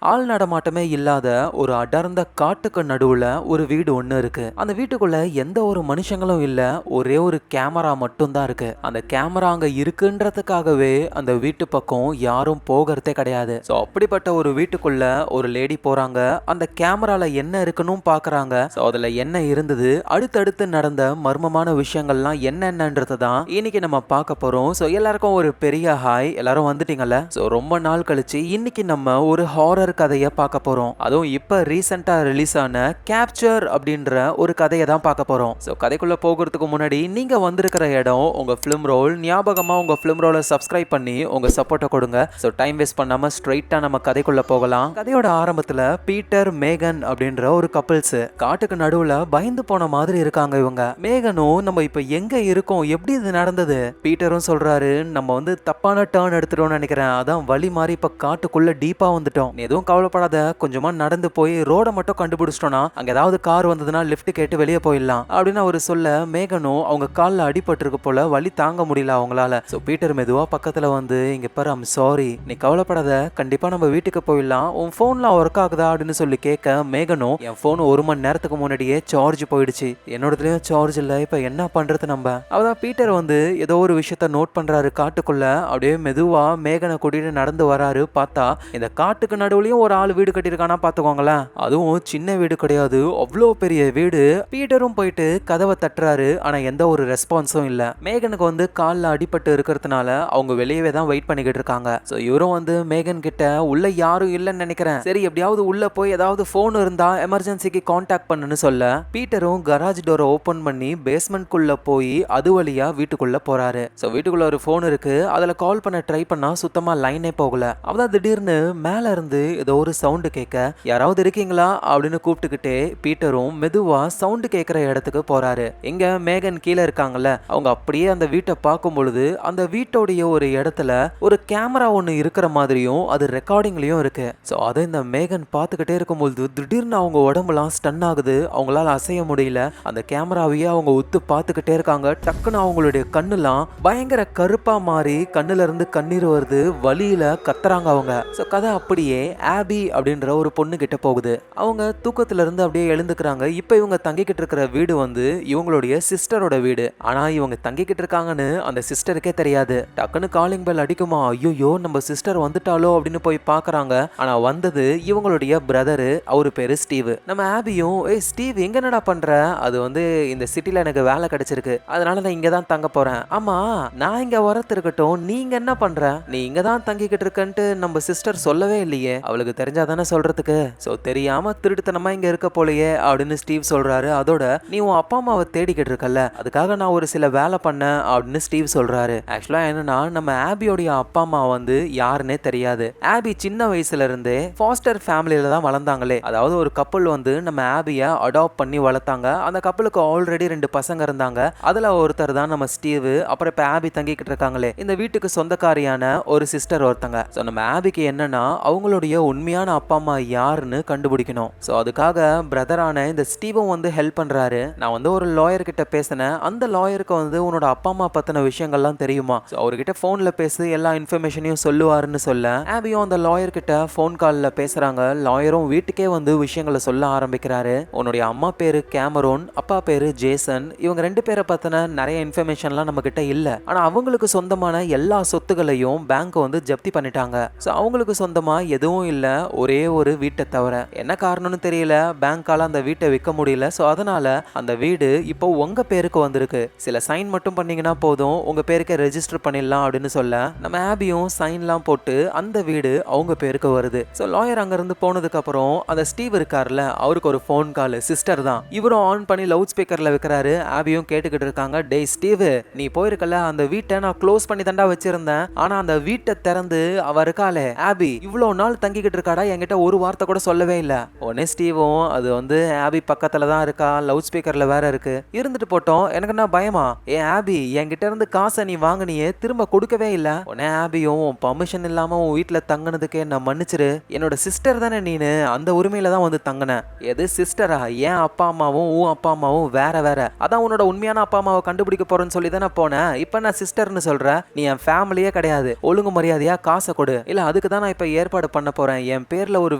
ஆள் நடமாட்டமே இல்லாத ஒரு அடர்ந்த காட்டுக்கு நடுவுல ஒரு வீடு ஒண்ணு இருக்கு. அந்த வீட்டுக்குள்ள எந்த ஒரு மனுஷங்களும் இல்ல. ஒரே ஒரு கேமரா மட்டும் தான் இருக்கு. அந்த கேமரா அங்க இருக்குன்றதுக்காகவே அந்த வீட்டு பக்கம் யாரும் போகிறதே கிடையாது. சோ அப்படிப்பட்ட ஒரு வீட்டுக்குள்ள ஒரு லேடி போறாங்க. அந்த கேமரால என்ன இருக்குன்னு பாக்குறாங்க. சோ அதுல என்ன இருந்தது, அடுத்தடுத்து நடந்த மர்மமான விஷயங்கள்லாம் என்னென்னன்றது தான் இன்னைக்கு நம்ம பார்க்க போறோம். சோ எல்லாருக்கும் ஒரு பெரிய ஹாய். எல்லாரும் வந்துட்டீங்கல்ல. சோ ரொம்ப நாள் கழிச்சு இன்னைக்கு நம்ம ஒரு ஹாரர் கதையை பார்க்க போறோம். அதுவும் இப்ப ரீசெண்டா ரிலீஸ் ஆன கேப்சர் அப்படின்ற ஒரு கதையை தான் பார்க்க போறோம். சோ கதைக்குள்ள போகிறதுக்கு முன்னாடி நீங்க வந்திருக்கிற இடம் உங்க ஃபிலிம் ரோல். ஞாபகமா உங்க ஃபிலிம் ரோலை சப்ஸ்கிரைப் பண்ணி உங்க சப்போர்ட்டை கொடுங்க. சோ டைம் வேஸ்ட் பண்ணாம ஸ்ட்ரைட்டா நம்ம கதைக்குள்ள போகலாம். கதையோட ஆரம்பத்துல பீட்டர் மேகன் அப்படின்ற ஒரு கப்பிள்ஸ் காட்டுக்கு நடுவுல பயந்து போன மாதிரி இருக்காங்க. இவங்க மேகனும் நம்ம இப்ப எங்க இருக்கோம், எப்படி இது நடந்தது, பீட்டரும் சொல்றாரு நம்ம வந்து தப்பான டர்ன் எடுத்துட்டோம்னு நினைக்கிறேன். அதான் வழி மாறி இப்ப காட்டுக்குள்ள டீப்பா வந்துட்டோம். எதுவும் கவலைப்படாத, கொஞ்சமா நடந்து போய் ரோட மட்டும் கண்டுபிடிச்சிட்டோம்னா அங்க ஏதாவது கார் வந்ததுன்னா லிஃப்ட் கேட்டு வெளியே போயிடலாம் அப்படின்னு அவர் சொல்ல, மேகனும் அவங்க காலில் அடிபட்டிருக்கு போல, வலி தாங்க முடியல அவங்களால. சோ பீட்டர் மெதுவா பக்கத்துல வந்து, இங்க பாரு ஐம் சாரி, நீ கவலைப்படாத, கண்டிப்பா நம்ம வீட்டுக்கு போயிடலாம், உன் போன்லாம் ஒர்க் ஆகுதா அப்படின்னு சொல்லி கேட்க, மேகனும் என் போன் 1 மணி நேரத்துக்கு முன்னாடியே சார்ஜ் போயிடுச்சு, என்னோடதுலயும் சார்ஜ் இல்ல, இப்ப என்ன பண்றது நம்ம. அவதான் பீட்டர் வந்து ஏதோ ஒரு விஷயத்த நோட் பண்றாரு காட்டுக்குள்ள. அப்படியே மெதுவா மேகனை கூட்டிட்டு நடந்து வராரு. பார்த்தா இந்த காட்டுக்கு நடுவுலயும் ஒரு ஆள் வீடு கட்டியிருக்கானா பாத்துக்கோங்களேன். அதுவும் சின்ன வீடு கிடையாது, அவ்வளோ பெரிய வீடு. பீட்டரும் போயிட்டு கதவை தட்டுறாரு. ஆனா எந்த ஒரு ரெஸ்பான்ஸும் இல்ல. மேகனுக்கு வந்து கால்ல அடிபட்டு இருக்கிறதுனால அவங்க வெளியவே தான் வெயிட் பண்ணிக்கிட்டு இருக்காங்க. சோ இவரும் வந்து மேகன் கிட்ட உள்ள யாரும் இல்லைன்னு நினைக்கிறேன், சரி எப்படியாவது உள்ள போய் ஏதாவது போன் இருந்தா எமர்ஜென்சிக்கு கான்டாக்ட் பண்ணுன்னு சொல்ல, பீட்டரும் கராஜ் டோரை ஓபன் பண்ணி பேஸ்மெண்ட் குள்ள போய் அது வழியா வீட்டுக்குள்ள போறாரு. சோ வீட்டுக்குள்ள ஒரு போன் இருக்கு. அதுல கால் பண்ண ட்ரை பண்ணா சுத்தமா லைனே போகல. அவதான் திடீர்னு மேல இருந்து ஏதோ ஒரு சவுண்ட் கேட்க, யாராவது இருக்கீங்களா அப்படின்னு கூப்பிட்டுக்கிட்டே பீட்டரும் மெதுவா சவுண்ட் கேட்கிற இடத்துக்கு போறாரு. இங்க மேகன் கீழே இருக்காங்கல்ல, அவங்க அப்படியே அந்த வீட்டை பார்க்கும் பொழுது அந்த வீட்டோடைய ஒரு இடத்துல ஒரு கேமரா ஒண்ணு இருக்கிற மாதிரியும் அது ரெக்கார்டிங்லயும் இருக்கு. சோ அதை இந்த மேகன் பார்த்துக்கிட்டே இருக்கும்போது திடீர்னு அவங்க உடம்புலாம் ஸ்டன் ஆகுது. அவங்களால அசைய முடியல. அந்த கேமராவையே அவங்க உத்து பார்த்துக்கிட்டே இருக்காங்க. டக்குன்னு அவங்களுடைய கண்ணுலாம் பயங்கர கருப்பா மாறி கண்ணுல இருந்து கண்ணீர் வருது. வலியில கத்துறாங்க அவங்க. சோ கதை அப்படியே ஆபி அப்படின்ற ஒரு பொண்ணு கிட்ட போகுது. அவங்க தூக்கத்துல இருந்து அப்படியே எழுந்துக்கிறாங்க. இப்ப இவங்க தங்கிக்கிட்டு இருக்கிற வீடு வந்து இவங்களுடைய சிஸ்டரோட வீடு. ஆனா இவங்க தங்கிக்கிட்டு இருக்காங்கன்னு அந்த சிஸ்டருக்கே தெரியாது. டக்குன்னு காலிங் பெல் அடிக்குமா, ஐயோ நம்ம சிஸ்டர் வந்துட்டாலோ அப்படின்னு போய் பாக்குறாங்க. ஆனா வந்தது இவங்களுடைய பிரதரு. அவரு பேரு ஸ்டீவ். நம்ம ஆபியும், ஏய் ஸ்டீவ் எங்க என்னடா பண்ற, அது வந்து இந்த சிட்டில எனக்கு வேலை கிடைச்சிருக்கு, அதனால நான் இங்க தான் தங்க போறேன். ஆமா நான் இங்க வரது இருக்கட்டும், நீங்க என்ன பண்ற, நீ இங்க தான் தங்கிக்கிட்டு இருக்கன்ட்டு நம்ம சிஸ்டர் சொல்லவே இல்லையே, அவளுக்கு தெரிஞ்சாதானே சொல்றதுக்கு, சோ தெரியாம திருட்டுத்தனமா இங்க இருக்க போலயே அப்படின்னு ஸ்டீவ் சொல்றாரு. அதோட நீ உன் அப்பா அம்மாவை தேடிக்கிட்டு இருக்கல, அதுக்காக நான் ஒரு சில வேலை பண்ணேன் அப்படின்னு ஸ்டீவ் சொல்றாரு. ஆக்சுவலா என்னன்னா நம்ம ஆபியோடைய அப்பா அம்மா வந்து யாருன்னே தெரியாது. ஆபி சின்ன வயசுல இருந்தே ஃபாஸ்டர் ஃபேமிலியில தான் வளர்ந்தாங்களே. அதாவது ஒரு கப்பல் வந்து நம்ம ஆபிய அடாப்ட் பண்ணி வளர்த்தாங்க. அந்த கப்பலுக்கு ஆல்ரெடி 2 பசங்க இருந்தாங்க. அதுல ஒருத்தர் தான் நம்ம ஸ்டீவ். அப்புறம் இப்ப ஆபி தங்கிக்கிட்டு இருக்காங்களே, இந்த வீட்டுக்கு சொந்தக்காரியான ஒரு சிஸ்டர் ஒருத்தங்க. சோ நம்ம ஆபிக்கு என்னன்னா அவங்களுடைய உண்மையான அப்பா அம்மா யாருன்னு கண்டுபிடிக்கணும். சோ அதுக்காக பிரதரான இந்த ஸ்டீவும் வந்து ஹெல்ப் பண்றாரு. நான் வந்து ஒரு லாயர் கிட்ட பேசினேன். அந்த லாயருக்கு வந்து உன்னோட அப்பா அம்மா பத்தின விஷயங்கள்லாம் தெரியுமா, சோ அவர்கிட்ட போன்ல பேசி எல்லா இன்ஃபர்மேஷனையும் சொல்லுவாருன்னு சொல்ல, ஆபியும் அந்த லாயர் கிட்ட போன் கால்ல பேசுறாங்க. லாயரும் வீட்டுக்கே வந்து விஷயங்களை சொல்ல ஆரம்பிக்கிறாரு. உன்னுடைய அம்மா பேரு கேமரோன், அப்பா பேரு ஜேசன். இவங்க 2 பேரை பத்தின நிறைய இன்ஃபர்மேஷன்லாம் நம்ம கிட்ட இல்ல. ஆனா அவங்களுக்கு சொந்தமான எல்லா சொத்துக்களையும் பேங்க் வந்து ஜப்தி பண்ணிட்டாங்க. சோ அவங்களுக்கு சொந்தமா எதுவும் இல்ல, ஒரே ஒரு வீட்டை தவிர. என்ன காரணம்னு தெரியல, பேங்கால அந்த வீட்டை விற்க முடியல. சோ அதனால அந்த வீடு இப்போ உங்க பேருக்கு வந்திருக்கு, சில சைன் மட்டும் பண்ணீங்கன்னா போதும், உங்க பேருக்கு ரெஜிஸ்டர் பண்ணிடலாம் அப்படின்னு சொல்ல, நம்ம ஆபியும் சைன்லாம் போட்டு அந்த வீடு அவங்க பேருக்கு வருது. சோ லாயர் அங்க இருந்து போனதுக்கு அப்புறம் அந்த ஸ்டீவ் இருக்கார்ல, அவருக்கு ஒரு போன் கால், சிஸ்டர் தான். இவரும் ஆன் பண்ணி லவுட் ஸ்பீக்கர்ல வைக்கிறாரு. ஆபியும் கேட்டுக்கிட்டு இருக்காங்க. டேய் ஸ்டீவ், நீ போயிருக்கல, அந்த வீட்டை நான் க்ளோஸ் பண்ணி தாண்டா வச்சிருந்தேன், ஆனா அந்த வீட்டை திறந்து அவ இருக்காளே ஆபி, இவ்வளவு நாள் தங்கிக்கிட்டு இருக்காடா, என்கிட்ட ஒரு வார்த்தை கூட சொல்லவே இல்ல. உடனே ஸ்டீவும், அது வந்து ஆபி பக்கத்துல தான் இருக்கா, லவுட் ஸ்பீக்கர்ல வேற இருக்கு, இருந்துட்டு போட்டோம், எனக்கு என்ன பயமா, ஏ ஆபி என்கிட்ட இருந்து காசை நீ வாங்கினியே திரும்ப கொடுக்கவே இல்ல. உடனே ஆபியும், பர்மிஷன் இல்லாம உன் வீட்டுல தங்கினதுக்கு என்ன மன்னிச்சிரு, என்னோட சிஸ்டர் தானே நீனு, அந்த உரிமையில தான் வந்து தங்கின. எது சிஸ்டரா, ஏன் அப்பா அம்மாவும் உன் அப்பா அம்மாவும் வேற வேற, அதான் உன்னோட உண்மையான அப்பா அம்மாவை கண்டுபிடிக்க போறேன்னு சொல்லி தானே போனேன், இப்ப நான் சிஸ்டர்னு சொல்ற, நீ என் ஃபேமிலியே கிடையாது, ஒழுங்கு மரியாதையா காசை கொடு, இல்ல அதுக்கு தான் நான் இப்ப ஏற்பாடு பண்ண போறேன் போறேன். என் பேர்ல ஒரு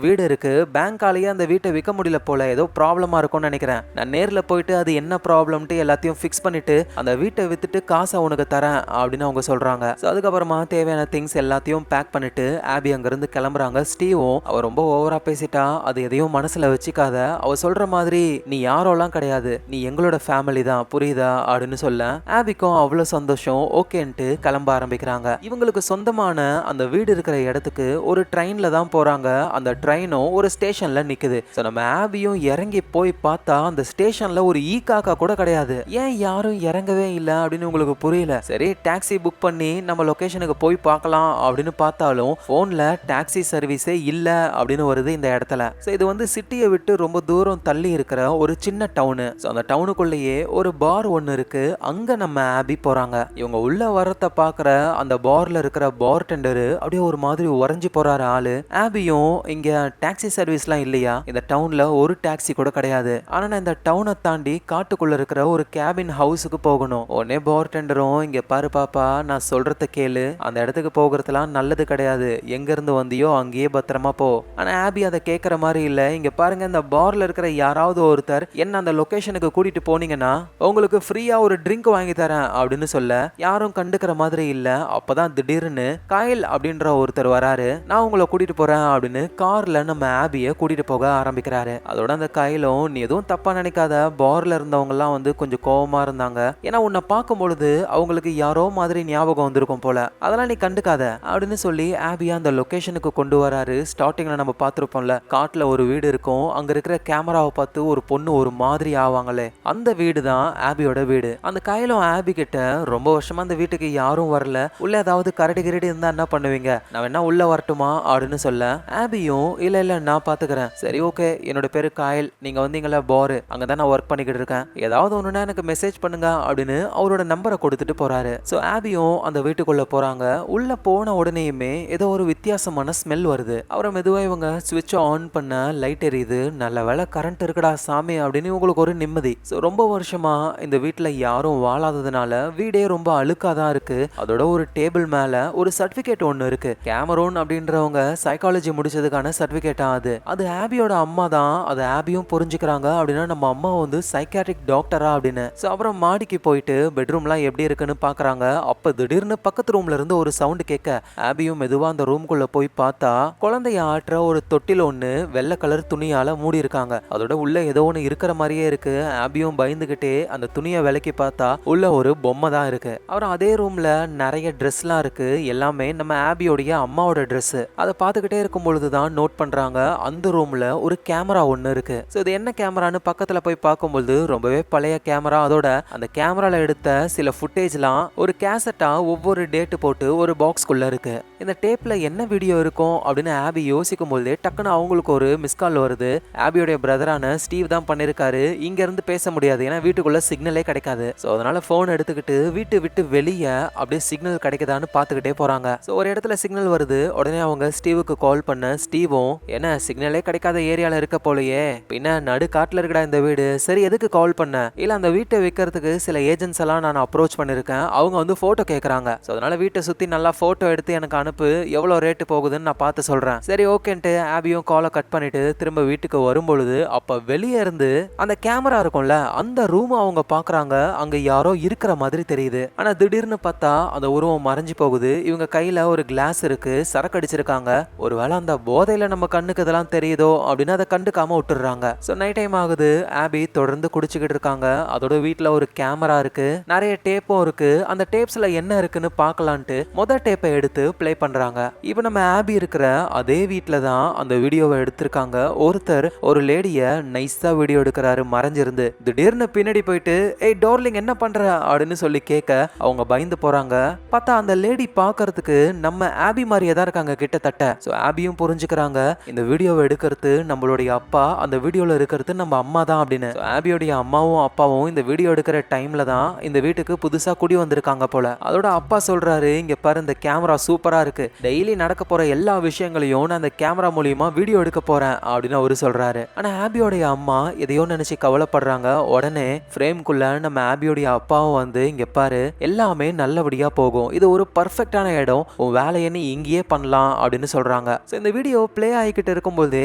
வீடு இருக்கு. பேங்காலேயே அந்த வீட்டை விற்க முடியல போல. ஏதோ ப்ராப்ளமா இருக்கும்னு நினைக்கிறேன். நான் நேர்ல போயிட்டு அது என்ன ப்ராப்ளம்ட்டு எல்லாத்தையும் ஃபிக்ஸ் பண்ணிட்டு அந்த வீட்டை வித்துட்டு காசை உனக்கு தரேன் அப்படின்னு அவங்க சொல்றாங்க. ஸோ அதுக்கப்புறமா தேவையான திங்ஸ் எல்லாத்தையும் பேக் பண்ணிட்டு ஆபி அங்கிருந்து கிளம்புறாங்க. ஸ்டீவும் அவ ரொம்ப ஓவரா பேசிட்டா, அது எதையும் மனசுல வச்சுக்காத. அவ சொல்ற மாதிரி நீ யாரோலாம் கிடையாது, நீ எங்களோட ஃபேமிலி தான், புரியுதா அப்படின்னு சொல்ல ஆபிக்கும் அவ்வளவு சந்தோஷம். ஓகேன்ட்டு கிளம்ப ஆரம்பிக்கிறாங்க. இவங்களுக்கு சொந்தமான அந்த வீடு இருக்கிற இடத்துக்கு ஒரு ட்ரெயின்ல தான் போறாங்க. அந்த ட்ரெயினும் ஒரு ஸ்டேஷன்ல நிக்குது. ஸோ நம்ம ஆபியும் இறங்கி போய் பார்த்தா அந்த ஸ்டேஷன்ல ஒரு ஈ காக்கா கூட கிடையாது. ஏன் யாரும் இறங்கவே இல்லை அப்படின்னு உங்களுக்கு புரியல. சரி டாக்ஸி புக் பண்ணி நம்ம லொகேஷனுக்கு போய் பார்க்கலாம் அப்படின்னு பார்த்தாலும் போன்ல டாக்ஸி சர்வீஸே இல்ல அப்படின்னு வருது இந்த இடத்துல. ஸோ இது வந்து சிட்டியை விட்டு ரொம்ப தூரம் தள்ளி இருக்கிற ஒரு சின்ன டவுனு. ஸோ அந்த டவுனுக்குள்ளேயே ஒரு பார் ஒன்று இருக்கு. அங்க நம்ம ஆபி போறாங்க. இவங்க உள்ள வரத பாக்குற அந்த பார்ல இருக்கிற பார் டெண்டரு அப்படியே ஒரு மாதிரி உறைஞ்சு போறாரு ஆளு. ஆபியும் இங்க டாக்ஸி சர்வீஸ்லாம் இல்லையா, இந்த டவுன்ல ஒரு டாக்ஸி கூட கிடையாது. ஆனா நான் இந்த டவுனை தாண்டி காட்டுக்குள்ள இருக்கிற ஒரு கேபின் ஹவுஸுக்கு போகணும். உடனே பார் டெண்டரும் இங்க பாரு பாப்பா, நான் சொல்றத கேளு, அந்த இடத்துக்கு போகிறதுலாம் நல்லது கிடையாது, எங்க இருந்து வந்தியோ அங்கேயே பத்திரமா போ. ஆனா ஆபி அதை கேட்கற மாதிரி இல்ல. இங்க பாருங்க, இந்த பார்ல இருக்கிற யாராவது ஒருத்தர் என்ன அந்த லொகேஷனுக்கு கூட்டிட்டு போனீங்கன்னா உங்களுக்கு ஃப்ரீயா ஒரு ட்ரிங்க் வாங்கி தரேன் அப்படின்னு சொல்ல யாரும் கண்டுக்கிற மாதிரி இல்ல. அப்பதான் திடீர்னு காயல் அப்படின்ற ஒருத்தர் வராரு. நான் உங்களை கூட்டிட்டு போறேன் அப்படின்னு கார்ல நம்ம ஆபிய கூட்டிட்டு போக ஆரம்பிக்கிறாரு. அதோட அந்த காயலும், நீ எதுவும் தப்பா நினைக்காத, பார்ல இருந்தவங்க எல்லாம் வந்து கொஞ்சம் கோவமா இருந்தாங்க. ஏன்னா உன்னை பார்க்கும் பொழுது அவங்களுக்கு யாரோ மாதிரி ஞாபகம் வந்திருக்கும் போல, அதெல்லாம் நீ கண்டுக்காத அப்படின்னு சொல்லி ஆபியா அந்த லொகேஷனுக்கு கொண்டு வராரு. ஸ்டார்டிங்ல நம்ம பார்த்திருப்போம்ல, காட்டுல ஒரு வீடு இருக்கும். அங்க இருக்கிற கேமராவை பார்த்து ஒரு பொண்ணு ஒரு மாதிரி ஆவாங்களே, அந்த வீடு தான் ஆபியோட வீடு. அந்த காயலும் ஆபி கிட்ட, ரொம்ப வருஷமா அந்த வீட்டுக்கு யாரும் வரல, உள்ள ஏதாவது கரடி கிரடி இருந்தா என்ன பண்ணுவீங்க, நான் வேணா உள்ள வரட்டுமா அப்படின்னு சொல்ல ஆபியும் இல்ல இல்ல நான் பாத்துக்கிறேன். சரி ஓகே, என்னோட பேரு காயல், நீங்க வந்தீங்களா பாரு, அங்கதான் நான் ஒர்க் பண்ணிக்கிட்டு இருக்கேன், ஏதாவது ஒண்ணுன்னா எனக்கு மெசேஜ் பண்ணுங்க அப்படின்னு அவரோட நம்பரை கொடுத்துட்டு போறாரு. ஸோ ஆபியும் அந்த வீட்டுக்குள்ள போறாங்க. உள்ள போன உடனேயுமே ஏதோ ஒரு வித்தியாசமான ஸ்மெல் வருது. அவரை மெதுவா இவங்க சுவிட்ச் ஆன் பண்ண லைட் எரியுது. நல்ல வேலை கரண்ட் இருக்குடா சாமி அப்படின்னு உங்களுக்கு ஒரு நிம்மதி. ஸோ ரொம்ப வருஷமா இந்த வீட்டுல யாரும் வாழாததுனால வீடே ரொம்ப அழுக்காதான் இருக்கு. அதோட ஒரு டேபிள் மேல ஒரு சர்டிபிகேட் ஒன்னு இருக்கு. கேமரோன் அப்படின்றவங்க சைக்காலஜி முடிச்சதுக்கான சர்டிபிகேட்டா அது. அது ஆபியோட அம்மா தான். அது ஆபியும் புரிஞ்சுக்கிறாங்க. அப்படின்னா நம்ம அம்மா வந்து சைக்காட்ரிக் டாக்டரா அப்படின்னு. ஸோ அப்புறம் மாடிக்கு போயிட்டு பெட்ரூம்லாம் எப்படி இருக்குன்னு பாக்குறாங்க. அப்ப திடீர்னு பக்கத்து ரூம்ல இருந்து ஒரு சவுண்ட் கேட்க ஆபியும் மெதுவா அந்த ரூம்குள்ள போய் பார்த்தா குழந்தைய ஆட்டுற ஒரு தொட்டில ஒண்ணு வெள்ளை கலர் துணியால மூடி இருக்காங்க. அதோட உள்ள ஏதோ ஒண்ணு இருக்கிற மாதிரியே இருக்கு. ஆபியும் பயந்துகிட்டே அந்த துணியை விலக்கி பார்த்தா உள்ள ஒரு பொம்மை தான் இருக்கு. அப்புறம் அதே ரூம்ல நிறைய ட்ரெஸ்லாம் இருக்கு. எல்லாமே நம்ம ஆபியோடைய அம்மாவோட ட்ரெஸ். அதை பார்த்துக்கிட்டே இருக்கும் பொழுதுதான் நோட் பண்றாங்க, அந்த ரூம்ல ஒரு கேமரா ஒண்ணு இருக்கு. ஸோ இது என்ன கேமரான்னு பக்கத்துல போய் பார்க்கும்போது ரொம்பவே பழைய கேமரா. அதோட அந்த கேமரால எடுத்த சில ஃபுட்டேஜ்லாம் ஒரு கேசட்டா ஒவ்வொரு டேட்டு போட்டு ஒரு பாக்ஸ்குள்ள இருக்கு. இந்த டேப்ல என்ன வீடியோ இருக்கும் அப்படின்னு ஆபி யோசிக்கும் போதே டக்குன்னு அவங்களுக்கு ஒரு மிஸ் கால் வருது. ஆபியோடைய பிரதரான ஸ்டீவ் தான் பண்ணிருக்காரு. இங்க இருந்து பேச முடியாது, ஏன்னா வீட்டுக்குள்ள சிக்னலே கிடைக்காது. ஸோ அதனால போன் எடுத்துக்கிட்டு வீட்டு விட்டு வெளியே அப்படியே சிக்னல் கிடைக்குதான்னு பார்த்துக்கிட்டே போறாங்க. ஸோ ஒரு இடத்துல சிக்னல் வருது. உடனே அவங்க ஸ்டீவுக்கு கால் பண்ண ஸ்டீவும், என்ன சிக்னலே கிடைக்காத ஏரியால இருக்க போலயே, பின்ன நடு காட்டுல இருக்கடா இந்த வீடு, சரி எதுக்கு கால் பண்ண, இல்ல அந்த வீட்டை விற்கிறதுக்கு சில ஏஜென்ட்ஸ் எல்லாம் நான் அப்ரோச் பண்ணிருக்கேன், அவங்க வந்து போட்டோ கேட்கறாங்க. ஸோ அதனால வீட்டை சுத்தி நல்லா போட்டோ எடுத்து எனக்கு அனுப்பு, எவ்வளவு ரேட்டு போகுதுன்னு நான் பார்த்து சொல்றேன். சரி ஓகேன்ட்டு ஆபியும் காலை கட் பண்ணிட்டு திரும்ப வீட்டுக்கு வரும்பொழுது அப்ப வெளியே இருந்து அந்த கேமரா இருக்கும்ல, அந்த ரூம் அவங்க பாக்குறாங்க. அங்க யாரோ இருக்கிற மாதிரி தெரியுது. ஆனா திடீர்னு பார்த்தா அந்த உருவம் மறைஞ்சு போகுது. இவங்க கையில ஒரு கிளாஸ் இருக்கு, சரக்கு அடிச்சிருக்காங்க. ஒருவேளை அந்த போதையில நம்ம கண்ணுக்கு இதெல்லாம் தெரியுதோ அப்படின்னு அதை கண்டுக்காம விட்டுறாங்க. ஸோ நைட் டைம் ஆகுது. ஆபி தொடர்ந்து குடிச்சுக்கிட்டு இருக்காங்க. அதோட வீட்டுல ஒரு கேமரா இருக்கு, நிறைய டேப்பும் இருக்கு. அந்த டேப்ஸ்ல என்ன இருக்குன்னு பார்க்கலான்ட்டு மொதல் டேப்பை எடுத்து பிளே பண்றாங்க. இப்போ நம்ம ஆபி இருக்கிற அதே வீட்டுல தான் அந்த வீடியோவை எடுத்திருக்காங்க. ஒருத்தர் ஒரு லேடிய நைஸா வீடியோ எடுக்கிறாரு மறைஞ்சிருந்து. திடீர்னு பின்னாடி போயிட்டு, ஏய் டார்லிங் என்ன பண்ற அப்படின்னு சொல்லி கேட்க அவங்க பயந்து போறாங்க. பார்த்தா அந்த லேடி பாக்குறதுக்கு நம்ம ஆபி மாதிரியே தான் இருக்காங்க கிட்டத்தட்ட. ஸோ ஆபியும் புரிஞ்சுக்கிறாங்க, இந்த வீடியோவை எடுக்கிறது நம்மளுடைய அப்பா, அந்த வீடியோல இருக்கிறது நம்ம அம்மா தான் அப்படின்னு. ஆபியோடைய அம்மாவும் அப்பாவும் இந்த வீடியோ எடுக்கிற டைம்ல தான் இந்த வீட்டுக்கு புதுசா குடி வந்திருக்காங்க போல. அதோட அப்பா சொல்றாரு, இங்க பாரு இந்த கேமரா சூப்பரா இருக்கு, டெய்லி நடக்க போற எல்லா விஷயங்களையும் நான் அந்த கேமரா மூலியமா வீடியோ எடுக்க போறேன் அப்படின்னு அவரு சொல்றாரு. ஆனா ஆபியோடைய அம்மா எதையோ நினைச்சு கவலைப்படுறாங்க. உடனே ஃப்ரேம்குள்ள நம்ம ஆபியோடைய அப்பாவும் வந்து, இங்க பாரு எல்லாமே நல்லபடியா போகும், இது ஒரு பர்ஃபெக்டான இடம், உன் வேலையை நீ இங்கேயே பண்ணலாம் அப்படின்னு சொல்றாங்க. சோ இந்த வீடியோ ப்ளே ஆகிக்கிட்டு இருக்கும்போது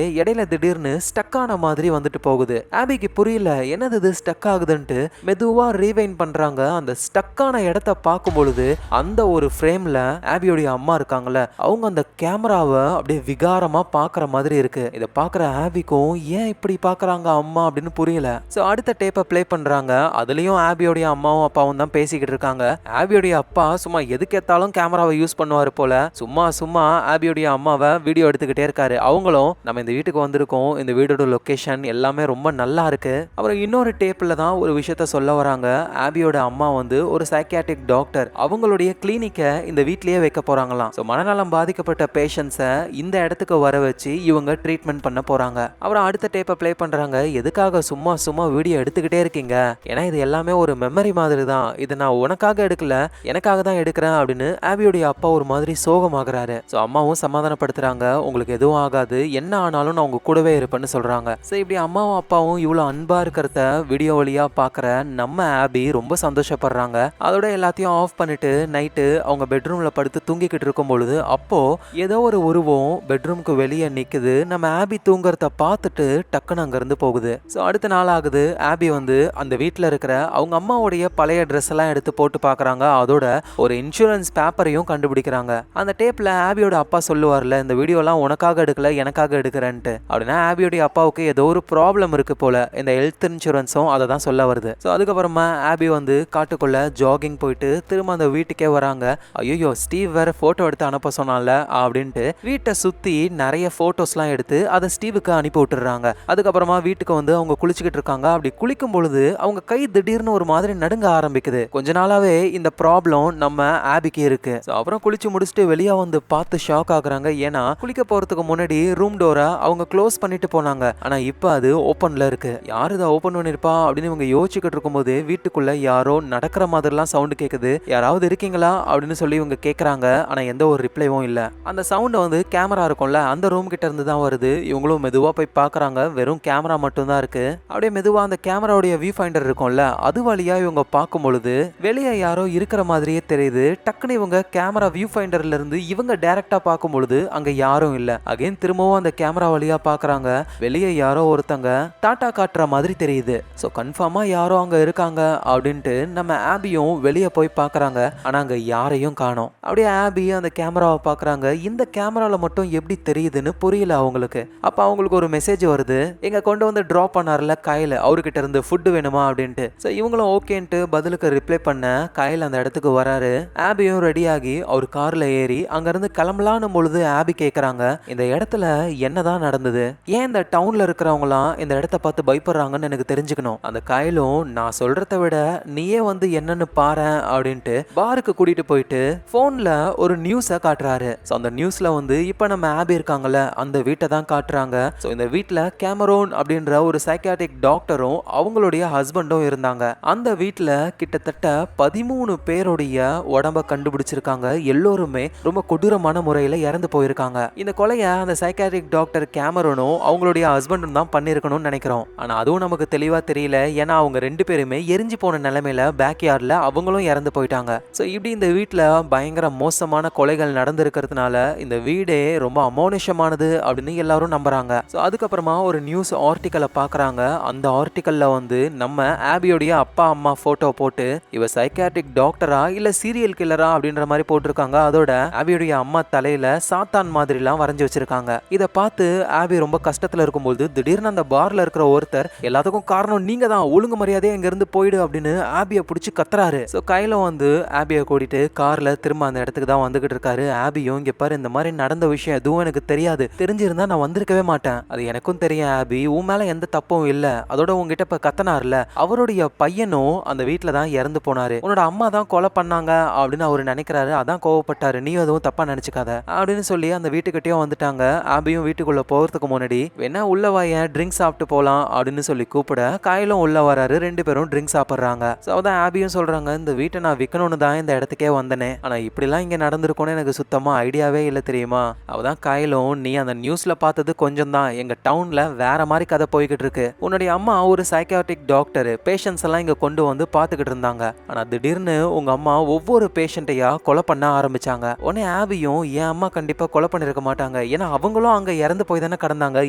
இடையில திடீர்னு ஸ்டக் ஆன மாதிரி வந்துட்டு போகுது. ஆபிக்கு புரியல என்னது இது ஸ்டக் ஆகுதுன்ட்டு மெதுவா ரீவைண்ட் பண்றாங்க. அந்த ஸ்டக்கான இடத்த பார்க்கும் பொழுது அந்த ஒரு ஃப்ரேம்ல ஆபியோடைய அம்மா இருக்காங்கல்ல, அவங்க அந்த கேமராவை அப்படியே விகாரமா பார்க்குற மாதிரி இருக்கு. இதை பார்க்குற ஆபிக்கும் ஏன் இப்படி பார்க்குறாங்க அம்மா அப்படின்னு புரியல. ஸோ அடுத்த டேப்பை ப்ளே பண்றாங்க. அதுலயும் ஆபியோடைய அம்மாவும் அப்பாவும் தான் பேசிக்கிட்டு இருக்காங்க. ஆபியோடைய அப்பா சும்மா எதுக்கேத்தாலும் கேமராவை யூஸ் பண்ணுவாரு போல. சும்மா சும்மா ஆபியோடைய அம்மாவை வீடியோ எடுத்துக்கிட்டே இருக்காரு. அவங்களும் நம்ம இந்த வீட்டுக்கு வந்திருக்கோம், இந்த வீடோட லொகேஷன் எல்லாமே ரொம்ப நல்லா இருக்கு. அப்புறம் இன்னொரு டேப்ல தான் ஒரு விஷயத்த சொல்ல வராங்க. ஆபியோட அம்மா வந்து ஒரு சைக்கியாட்ரிக் டாக்டர், அவங்களுடைய கிளினிக்கை இந்த வீட்லயே வைக்க போறாங்களாம். ஸோ மனநலம் பாதிக்கப்பட்ட பேஷண்ட்ஸை இந்த இடத்துக்கு வர வச்சு இவங்க ட்ரீட்மெண்ட் பண்ண போறாங்க. அப்புறம் அடுத்த டேப்பை ப்ளே பண்றாங்க. எதுக்காக சும்மா சும்மா வீடியோ எடுத்துக்கிட்டே இருக்கீங்க? ஏன்னா இது எல்லாமே ஒரு மெமரி மாதிரி தான், இது நான் உனக்காக எடுக்கல, எனக்காக தான் எடுக்கிறேன் அப்படின்னு ஆபியோடைய அப்பா ஒரு மாதிரி சோகமாகறாரு. ஸோ அம்மாவும் சமாதானப்படுத்துறாங்க, உங்களுக்கு எதுவும் ஆகாது, என்ன ஆனாலும் நான் உங்க கூடவே இருப்பேன்னு சொல்றாங்க. ஸோ இப்படி அம்மாவும் அப்பாவும் இவ்வளோ அன்பா இருக்கிறத வீடியோ வழியா பார்க்குற நம்ம ஆபி ரொம்ப சந்தோஷப்படுறாங்க. அதோட எல்லாத்தையும் ஆஃப் பண்ணிட்டு நைட்டு அவங்க பெட்ரூம்ல படுத்து தூங்கிக்கிட்டு இருக்கும் பொழுது அப்போ ஏதோ ஒரு உருவம் பெட்ரூம்க்கு வெளியே நிக்குது. நம்ம ஆபி தூங்குறத பார்த்துட்டு டக்குன்னு அங்கிருந்து போகுது. ஸோ அடுத்த நாள் ஆகுது. ஆபி வந்து அந்த வீட்டில் இருக்கிற அவங்க அம்மாவுடைய பழைய ட்ரெஸ் எல்லாம் எடுத்து போட்டு பார்க்குறாங்க. அதோட ஒரு இன்சூரன்ஸ் பேப்பரையும் கண்டுபிடிக்கிறாங்க. அந்த டேப்ல ஆபியோட அப்பா சொல்லுவார்ல, இந்த வீடியோலாம் உனக்காக எடுக்கல எனக்காக எடுக்கிறேன்ட்டு. அப்படின்னா ஆபியோடைய அப்பாவுக்கு ஏதோ ஒரு ப்ராப்ளம் இருக்கு போல. இந்த ஹெல்த் இன்சூரன்ஸும் அதை தான் சொல்ல வருது. ஸோ அதுக்கப்புறமா ஆபி வந்து காட்டுக்குள்ள ஜாகிங் போயிட்டு திரும்ப அந்த வீட்டுக்கே வராங்க. ஐயோ ஸ்டீவ் வேற போட்டோ எடுத்து அனுப்ப சொன்னால அப்படின்ட்டு வீட்டை சுத்தி நிறைய போட்டோஸ்லாம் எடுத்து அதை ஸ்டீவுக்கு அனுப்பி விட்டுறாங்க. அதுக்கப்புறமா வீட்டுக்கு வந்து அவங்க குளிச்சுக்கிட்டு இருக்காங்க. அப்படி குளிக்கும் பொழுது அவங்க கை திடீர்னு ஒரு மாதிரி நடுங்க ஆரம்பிக்குது. கொஞ்ச நாளாவே இந்த ப்ராப்ளம் நம்ம ஆபிக்கு இருக்கு. அப்புறம் குளிச்சு முடிச்சுட்டு வெளியே வந்து பார்த்து ஷாக் ஆகுறாங்க. ஏன்னா குளிக்க போறதுக்கு முன்னாடி ரூம் டோரை அவங்க க்ளோஸ் பண்ணிட்டு போனாங்க. ஆனா இப்ப அது ஓப்பன்ல இருக்கு. யாரு இதை ஓப்பன் பண்ணிருப்பா அப்படின்னு இவங்க யோசிச்சுக்கிட்டு இருக்கும்போது வீட்டுக்குள்ள யாரோ நடக்கிற மாதிரிலாம் சவுண்ட் கேக்குது. யாராவது இருக்கீங்களா அப்படின்னு சொல்லி இவங்க கேக்குறாங்க. ஆனா எந்த ஒரு ரிப்ளைவும் இல்ல. அந்த சவுண்ட் வந்து கேமரா இருக்கும்ல, அந்த ரூம் கிட்ட இருந்து தான் வருது. இவங்களும் மெதுவா போய் பாக்குறாங்க. வெறும் கேமரா மட்டும் தான் இருக்கு. அப்படியே மெதுவா அந்த கேமராவுடைய வியூ ஃபைண்டர் இருக்கும்ல, அது வழியா இவங்க பார்க்கும் பொழுது வெளியே யாரோ இருக்கிற மாதிரியே தெரியுது. டக்குன்னு இவங்க கேமரா வியூ ஃபைண்டர்ல இருந்து இவங்க டைரக்டா பார்க்கும் பொழுது அங்க யாரும் இல்ல. அகைன் திரும்பவும் அந்த கேமரா வழியா பாக்குறாங்க. வெளியே யாரோ ஒருத்தங்க டாட்டா காட்டுற மாதிரி தெரியுது. சோ கன்ஃபார்மா யாரோ அங்க இருக்காங்க அப்படின்ட்டு நம்ம ஆபியும் வெளியே போய் பாக்குறாங்க. ஆனா அங்க யாரையும் காணோம். அப்படியே ஆபி அந்த கேமராவை பாக்குறாங்க. இந்த கேமரால மட்டும் எப்படி தெரியுதுன்னு புரியல அவங்களுக்கு. அப்ப அவங்களுக்கு ஒரு மெசேஜ் வருது, எங்க கொண்டு வந்து டிராப் பண்ணார்ல கையில, அவர்கிட்ட இருந்து ஃபுட் வேணுமா அப்படின்ட்டு. சோ இவங்களும் ஓகேன்ட்டு பதிலுக்கு ரிப்ளை பண்ண கையில அந்த இடத்துக்கு வராரு. ஆபியும் ரெடி ஆகி அவர் கார்ல ஏறி அங்க இருந்து கிளம்பலான்னு பொழுது ஆபி கேக்குறாங்க, இந்த இடத்துல என்னதான் நடந்தது, ஏன் இந்த டவுன்ல இருக்கிறவங்களாம் இந்த இடத்த பார்த்து பயப்படுறாங்கன்னு எனக்கு தெரிஞ்சுக்கணும். அந்த கையிலும் நான் சொல்றதை விட நீயே வந்து என்னன்னு பாரு அப்படின்ட்டு பாருக்கு கூட்டிட்டு போயிட்டு போன்ல ஒரு நியூஸை காட்டுறாரு. அந்த நியூஸ்ல வந்து இப்ப நம்ம ஆபி இருக்காங்கல்ல அந்த வீட்டை தான் காட்டுறாங்க. இந்த வீட்டுல கேமரோன் அப்படின்ற ஒரு சைக்கியாட்ரிக் டாக்டரும் அவங்களுடைய ஹஸ்பண்டும் இருந்தாங்க. அந்த வீட்டுல கிட்டத்தட்ட 13 பேருடைய உடம்ப கண்டுபிடிச்சிருக்காங்க. எல்லோருமே ரொம்ப கொடூரமான முறையில இறந்து போயிருக்காங்க. இந்த கொலையை அந்த சைக்கியாட்ரிக் டாக்டர் கேமரோனும் அவங்களுடைய ஹஸ்பண்டும் தான் பண்ணிருக்கணும்னு நினைக்கிறோம். ஆனா அதுவும் நமக்கு தெளிவா தெரியல. ஏன்னா அவங்க 2 பேருமே எரிஞ்சு போன நிலைமையில பேக்யார்ட்ல அவங்களும் இறந்து போயிட்டாங்க. இப்படி இந்த வீட்டுல பயங்கர மோசமான கொலைகள் நடந்திருக்கிறதுனால இந்த வீடே ரொம்ப அமானுஷமானது அப்படின்னு எல்லாரும் நம்புறாங்க. அதுக்கப்புறமா ஒரு நியூஸ் ஆர்டிக்கலை பாக்குறாங்க. அந்த ஆர்டிக்கல்ல வந்து நம்ம ஆபியோடைய அப்பா அம்மா போட்டோ போட்டு இவ சைக்கியாட்ரிக் டாக்டரா இல்ல சீரியல் கில்லரா அப்படின்ற மாதிரி போட்டிருக்காங்க. அதோட ஆபியோடைய அம்மா தலையில சாத்தான் மாதிரி எல்லாம் வரைஞ்சு வச்சிருக்காங்க. இதை பார்த்து ஆபி ரொம்ப கஷ்டத்துல இருக்கும்போது திடீர்னு அந்த பார்ல இருக்கிற ஒருத்தர், எல்லாத்துக்கும் காரணம் நீங்க தான், ஒழுங்கு மரியாதையா இங்க இருந்து போயிடு அப்படின்னு ஆபியை பிடிச்சி கத்துறாரு. கையில வந்து ஆபியை கூட்டிட்டு கார்ல திரும்ப அந்த இடத்துக்கு தான் வந்துகிட்டு இருக்காரு. ஆபியும் இங்க பாரு, இந்த மாதிரி நடந்த விஷயம் எதுவும் எனக்கு தெரியாது, தெரிஞ்சிருந்தா நான் வந்திருக்கவே மாட்டேன், அது எனக்கும் தெரியும் ஆபி, உன் மேல எந்த தப்பும் இல்ல, அதோட உங்ககிட்ட இப்ப கத்தனார்ல அவருடைய பையனும் அந்த வீட்டுல தான் இறந்து போனாரு, உன்னோட அம்மா தான் கொலை பண்ணாங்க அப்படின்னு அவரு நினைக்கிறாரு, அதான் கோவப்பட்டாரு, நீ எதுவும் தப்பா நினைச்சுக்காத அப்படின்னு சொல்லி அந்த வீட்டுக்கிட்டயும் வந்துட்டாங்க. ஆபியும் வீட்டுக்குள்ள போறதுக்கு முன்னாடி வேணா உள்ள வாயன் ட்ரிங்க் சாப்பிட்டு போலாம் அப்படின்னு சொல்லி கூப்பிட கையிலும் உள்ள வராரு. 2 பேரும் ட்ரிங்க் சாப்பிடுறாங்க. அதான் ஆபியும் சொல்றாங்க, இந்த வீட்டை நான் விற்கணும்னு தான் இந்த இடத்துக்கே வந்தனே, ஆனா இப்படிலாம் இங்க நடந்திருக்கும்னு எனக்கு சுத்தமா ஐடியாவே இல்லை தெரியுமா. அவதான் கையிலும், நீ அந்த நியூஸ்ல பார்த்தது கொஞ்சம் தான், எங்க டவுன்ல வேற மாதிரி கதை போய்கிட்டு இருக்கு, உன்னுடைய அம்மா ஒரு சைக்கியாட்ரிக் டாக்டர், பேஷண்ட்ஸ் எல்லாம் இங்க கொண்டு வந்து பாத்துக்கிட்டு இருந்தாங்க, ஆனா திடீர்னு உங்க அம்மா ஒவ்வொரு பேஷண்ட்டையா கொலை பண்ண ஆரம்பிச்சாங்க. உடனே ஆபியும் என் அம்மா கண்டிப்பா கொலை பண்ணிருக்க மாட்டாங்க. ஏன்னா அவங்களும் அங்க இறந்து போய் தானே கடந்தாங்க,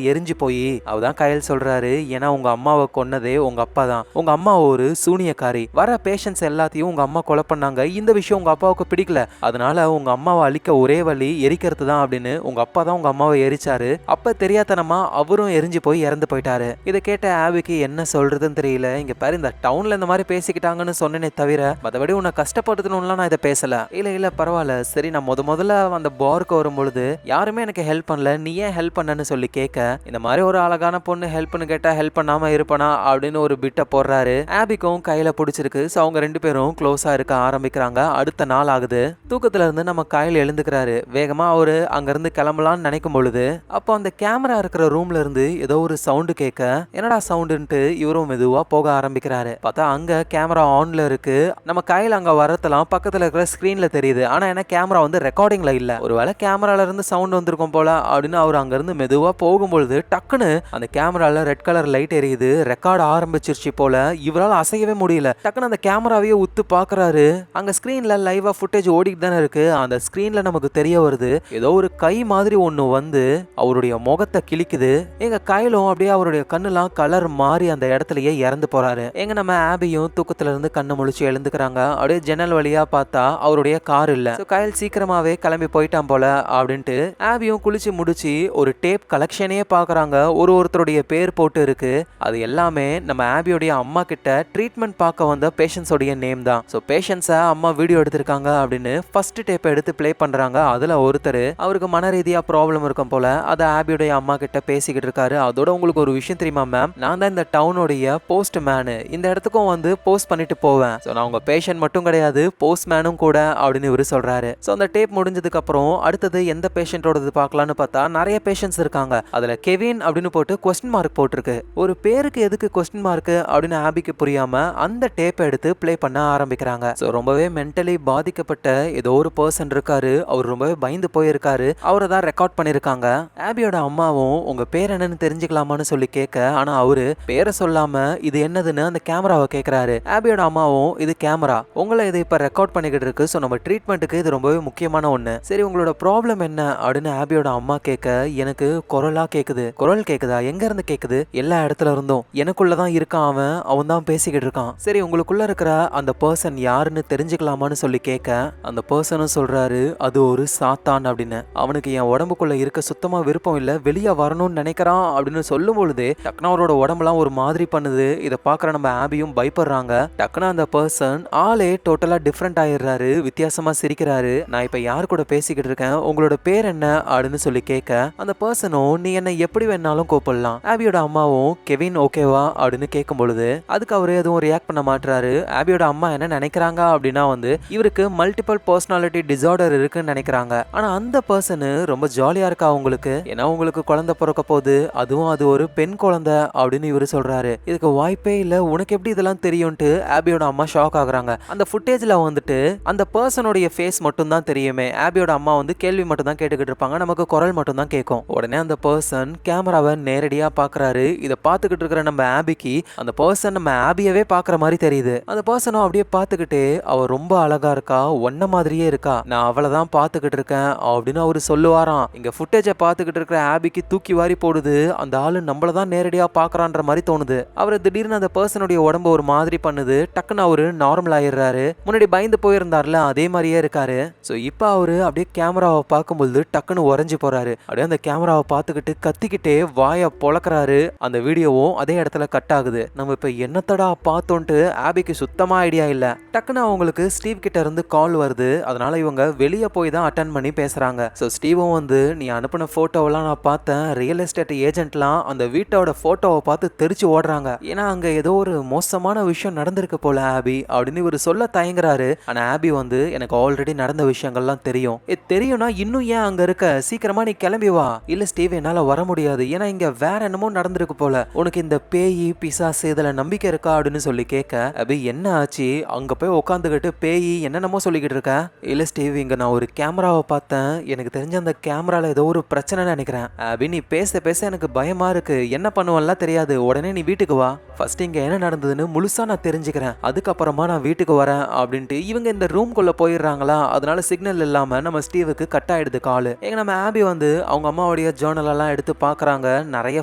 எரிஞ்சு போய். அவதான் கயல் சொல்றாரு, ஏன்னா உங்க அம்மாவை கொன்னதே உங்க அப்பா தான். உங்க அம்மா ஒரு சூனியக்காரி. வர பேஷன்ஸ் எல்லாத்தையும் உங்க அம்மா கொலை பண்ணாங்க. இந்த விஷயம் உங்க அப்பாவுக்கு பிடிக்கல. அதனால உங்க அம்மாவை அழிக்க ஒரே வழி எரிக்கிறது தான் அப்படின்னு உங்க அப்பா தான் உங்க அம்மாவை எரிச்சாரு. அப்ப தெரியாதனமா அவரும் எரிஞ்சு போய் இறந்து போயிட்டாரு. இதை கேட்ட ஆபிக்கு என்ன சொல்றதுன்னு தெரியல. இங்க பாரு, இந்த டவுன்ல இந்த மாதிரி பேசிக்கிட்டாங்கன்னு சொன்னேனே தவிர மற்றபடி உன்னை கஷ்டப்படுத்தணும்லாம் நான் இதை பேசல. இல்ல பரவாயில்ல, சரி நான் முதல்ல அந்த பாருக்கு வரும்பொழுது யாருமே எனக்கு ஹெல்ப் பண்ணல, நீ ஏன் ஹெல்ப் பண்ணன்னு சொல்லி கேட்க, இந்த மாதிரி ஒரு அழகான பொண்ணு ஹெல்ப்னு கேட்டா ஹெல்ப் பண்ணாம இருப்பனா அப்படின்னு ஒரு பிட்ட போடுறாரு. ஆபிக்கும் கையில பிடிச்சிருக்கு. ஸோ அவங்க ரெண்டு பேரும் க்ளோஸா இருக்க ஆரம்பிக்கிறாங்க. அடுத்த நாள் ஆகுது. தூக்கத்துல இருந்து நம்ம கையில் எழுந்துக்கிறாரு. வேகமா அவரு அங்க இருந்து கிளம்பலான்னு நினைக்கும் பொழுது அப்போ அந்த கேமரா இருக்கிற ரூம்ல இருந்து ஏதோ ஒரு சவுண்டு கேட்க, என்னடா சவுண்டுன்ட்டு இவரும் மெதுவா போக ஆரம்பிக்கிறாரு. பார்த்தா அங்க கேமரா ஆன்ல இருக்கு. நம்ம கையில் அங்க வரதெல்லாம் பக்கத்துல இருக்கிற ஸ்கிரீன்ல தெரியுது. ஆனா என்ன கேமரா வந்து ரெக்கார்டிங்ல இல்ல. ஒருவேளை கேமரால இருந்து சவுண்ட் வந்திருக்கும் போல அப்படின்னு அவர் அங்க இருந்து மெதுவா போகும்பொழுது டக்குன்னு அந்த கேமரால ரெட் கலர் லைட் எரியுது. ரெக்கார்ட் ஆரம்பிச்சிருச்சு போல. இவரால் அசையவே முடியல. டக்குன்னு அந்த கேமராவையே உத்து பாக்குறாரு. அங்க ஸ்கிரீன்ல லைவா ஃபுட்டேஜ் ஓடிட்டு தானே இருக்கு. அந்த ஸ்கிரீன்ல நமக்கு தெரிய வருது ஏதோ ஒரு கை மாதிரி ஒண்ணு வந்து அவருடைய முகத்தை கிழிக்குது. எங்க கையிலும் அப்படியே அவருடைய கண்ணுலாம் கலர் மாறி அந்த இடத்துலயே இறந்து போறாரு. எங்க நம்ம ஆபியும் தூக்கத்துல இருந்து கண்ணு முழிச்சு எழுந்துக்கிறாங்க. அப்படியே ஜன்னல் வழியா பார்த்தா அவருடைய கார் இல்ல. கையில் சீக்கிரமாவே கிளம்பி போயிட்டான் போல அப்படின்ட்டு ஆபியும் குளிச்சு முடிச்சு ஒரு டேப் கலெக்ஷனே பாக்குறாங்க. ஒருத்தருடைய பேர் போட்டு இருக்கு. அது எல்லாமே நம்ம ஆபியோடைய அம்மா கிட்ட ட்ரீட்மெண்ட் பார்க்க வந்த பேஷன்ஸோடைய நேம் தான். ஸோ பேஷன்ஸை அம்மா வீடியோ எடுத்திருக்காங்க அப்படின்னு ஃபர்ஸ்ட் டேப்பை எடுத்து ப்ளே பண்றாங்க. அதுல ஒருத்தர் அவருக்கு மன ரீதியா ப்ராப்ளம் இருக்கும் போல அதை ஆபியோடைய அம்மா கிட்ட பேசிக்கிட்டு இருக்காரு. அதோட உங்களுக்கு ஒரு விஷயம் தெரியுமா மேம், நான் தான் இந்த டவுனுடைய போஸ்ட் மேனு. இந்த இடத்துக்கும் வந்து போஸ்ட் பண்ணிட்டு போவேன். ஸோ நான் உங்க பேஷண்ட் மட்டும் கிடையாது, போஸ்ட் மேனும் கூட அப்படின்னு இவரு சொல்றாரு. ஸோ அந்த டேப் முடிஞ்சதுக்கு அப்புறம் அடுத்தது எந்த பேஷண்டோடது பார்க்கலான்னு பார்த்தா நிறைய பேஷண்ட்ஸ் இருக்காங்க. அதுல கெவின் அப்படின்னு போட்டு கொஸ்டின் மார்க் போட்டிருக்கு. ஒரு பேருக்கு எதுக்கு கொஸ்டின் மார்க் அப்படின்னு ஆபிக்கு புரியாம அந்த டேப்பை எடுத்து ப்ளே பண்ண ஆரம்பிக்கிறாங்க. ஸோ ரொம்பவே மென்டலி பாதிக்கப்பட்ட ஏதோ ஒரு பர்சன் இருக்காரு. அவர் ரொம்பவே பயந்து போயிருக்காரு. அவரை தான் ரெக்கார்ட் பண்ணிருக்காங்க. ஆபியோட அம்மாவும் உங்க பேர் என்னன்னு தெரிஞ்சுக்கலாமான்னு சொல்லி கேட்க, ஆனா அவரு பேரை சொல்லாம இது என்னதுன்னு அந்த கேமராவை கேட்கிறாரு. ஆபியோட அம்மாவும் இது கேமரா, உங்களை இது இப்ப ரெக்கார்ட் பண்ணிக்கிட்டு இருக்கு. ஸோ நம்ம ட்ரீட்மெண்ட்டுக்கு இது ரொம்பவே முக்கியமான ஒண்ணு. சரி உங்களோட ப்ராப்ளம் என்ன அப்படின்னு ஆபியோட அம்மா கேட்க, எனக்கு குரலா கேக்குது. குரல் கேக்குதா? எங்க இருந்து கேக்குது? எல்லா இடத்துல இருந்தும். எனக்குள்ளதான் இருக்கான் அவன் தான் பேசிக்கிட்டு இருக்கான். சரி உங்களுக்குள்ள இருக்கிற அந்த பர்சன் யாருன்னு தெரிஞ்சுக்கலாமான்னு சொல்லி கேட்க, அந்த பர்சனும் சொல்றாரு அது ஒரு சாத்தான் அப்படின்னு. அவனுக்கு என் உடம்புக்குள்ள இருக்க சுத்தமா விருப்பம் இல்ல, வெளியே வரணும்னு நினைக்கிறான் அப்படின்னு சொல்லும் பொழுது டக்குனு அவரோட உடம்புலாம் ஒரு மாதிரி பண்ணுது. இதை பாக்குற நம்ம ஆபியும் பயப்படுறாங்க. டக்குனு அந்த பர்சன் ஆளே டோட்டலா டிஃப்ரெண்ட் ஆயிடுறாரு. வித்தியாசமா சிரிக்கிறாரு. நான் இப்ப யாரு கூட பேசிக்கிட்டு இருக்கேன், உங்களோட பேர் என்ன அப்படின்னு சொல்லி கேட்க, அந்த பர்சனும் நீ என்ன எப்படி வேணாலும் கூப்பிடலாம். ஆபியோட அம்மாவும் கெவின் ஓகேவா அப்படின்னு கேட்கும் பொழுது அதுக்கு அவரு எதுவும் ரியாக்ட் பண்ண மாட்டாரு. ஆபியோட அம்மா என்ன நினைக்கிறாங்க அப்படின்னா வந்து இவருக்கு மல்டிபிள் பர்சனாலிட்டி டிசார்டர் இருக்குன்னு நினைக்கிறாங்க. ஆனா அந்த பர்சன் ரொம்ப ஜாலியா இருக்கா உங்களுக்கு, ஏன்னா உங்களுக்கு குழந்தை பிறக்க போகுது, அதுவும் அது ஒரு பெண் குழந்தை அப்படின்னு இவரு சொல்றாரு. இதுக்கு வாய்ப்பே இல்ல, உனக்கு எப்படி இதெல்லாம் தெரியும்ட்டு ஆபியோட அம்மா ஷாக் ஆகுறாங்க. அந்த ஃபுட்டேஜ்ல வந்துட்டு அந்த பர்சனுடைய ஃபேஸ் மட்டும் தான் தெரியுமே. ஆபியோட அம்மா வந்து கேள்வி மட்டும் தான் கேட்டுக்கிட்டு இருப்பாங்க, நமக்கு குரல் மட்டும் தான் கேட்கும். உடனே அந்த பர்சன் கேமராவை நேரடியா பாக்குறாரு. இதை பார்த்துக்கிட்டு இருக்கிற நம்ம ஆபிக்கு அந்த பர்சன் நம்ம ஆபியவே பாக்குற மாதிரி தெரியுது. அந்த பர்சனும் அப்படியே பார்த்துக்கிட்டே அவ ரொம்ப அழகா இருக்கா, ஒன்ன மாதிரியே இருக்கா, நான் அவளை தான் பார்த்துக்கிட்டு இருக்கேன் அப்படின்னு அவரு சொல்லுவாராம். இங்க ஃபுட்டேஜை பார்த்துக்கிட்டு இருக்கிற ஆபிக்கு தூக்கி வாரி போடுது. அந்த ஆளு நம்மள தான் நேரடியா பாக்குறான்ற மாதிரி தோணுது. அவர் திடீர்னு அந்த பர்சனுடைய உடம்பு ஒரு மாதிரி பண்ணுது. டக்குன்னு அவரு நார்மல் ஆயிடுறாரு. முன்னாடி பயந்து போயிருந்தார்ல அதே மாதிரியே இருக்காரு. ஸோ இப்போ அவரு அப்படியே கேமராவை பார்க்கும்போது டக்குன்னு உறைஞ்சு போறாரு. அப்படியே அந்த கேமராவை பார்த்துக்கிட்டு கத்திக்கிட்டே வாயை பொளக்குறாரு. அந்த வீடியோவும் அதே இடத்துல கட் ஆகுது. நம்ம இப்ப என்னத்தடா பார்த்தோன்ட்டு ஆபிக்கு சுத்தமா ஐடியா இல்ல. டக்குன்னு அவங்களுக்கு ஸ்டீவ் கிட்ட இருந்து கால் வருது. அதனால இவங்க வெளியே போய் தான் அட்டன் பண்ணி பேசுறாங்க. ஸோ ஸ்டீவும் வந்து நீ அனுப்பின போட்டோவெல்லாம் நான் பார்த்தேன், ரியல் எஸ்டேட் ஏஜென்ட்லாம் அந்த வீட்டோட போட்டோவை பார்த்து தெரிச்சு ஓடுறாங்க. ஏன்னா அங்க ஏதோ ஒரு மோசமான விஷயம் நடந்திருக்கு போல ஆபி அப்படின்னு இவர் சொல்ல தயங்குறாரு. ஆனா ஆபி வந்து எனக்கு ஆல்ரெடி நடந்த விஷயங்கள்லாம் தெரியும். தெரியும்னா இன்னும் ஏன் அங்க இருக்க, சீக்கிரமா நீ கிளம்பி வா. இல்ல ஸ்டீவ் என்னால வர முடியாது, ஏன்னா இங்க வேற என்னமோ நடந்திருக்கு போல, உனக்கு இந்த பேயி பிசாசு இதுல நம்பிக்கை இருக்கா அப்படின்னு சொல்லி கேட்க, அபி என்ன ஆச்சு, அங்க போய் உட்காந்துக்கிட்டு பேயி என்னென்னமோ சொல்லிக்கிட்டு இருக்க. இல்ல ஸ்டீவ் இங்க நான் ஒரு கேமராவை பார்த்தேன், எனக்கு தெரிஞ்ச அந்த கேமரால ஏதோ ஒரு பிரச்சனை நினைக்கிறேன். அபி நீ பேச பேச எனக்கு பயமா இருக்கு, என்ன பண்ணுவெல்லாம் தெரியாது, உடனே நீ வீட்டுக்கு வா, ஃபர்ஸ்ட் இங்க என்ன நடந்ததுன்னு முழுசா நான் தெரிஞ்சுக்கிறேன், அதுக்கப்புறமா நான் வீட்டுக்கு வரேன் அப்படின்ட்டு இவங்க இந்த ரூம்குள்ள போயிடுறாங்களா. அதனால சிக்னல் இல்லாம நம்ம ஸ்டீவுக்கு கட் ஆயிடுது கால். நாள். எங்க நம்ம ஆபி வந்து அவங்க அம்மாவுடைய ஜேர்னல் எல்லாம் எடுத்து பாக்குறாங்க. நிறைய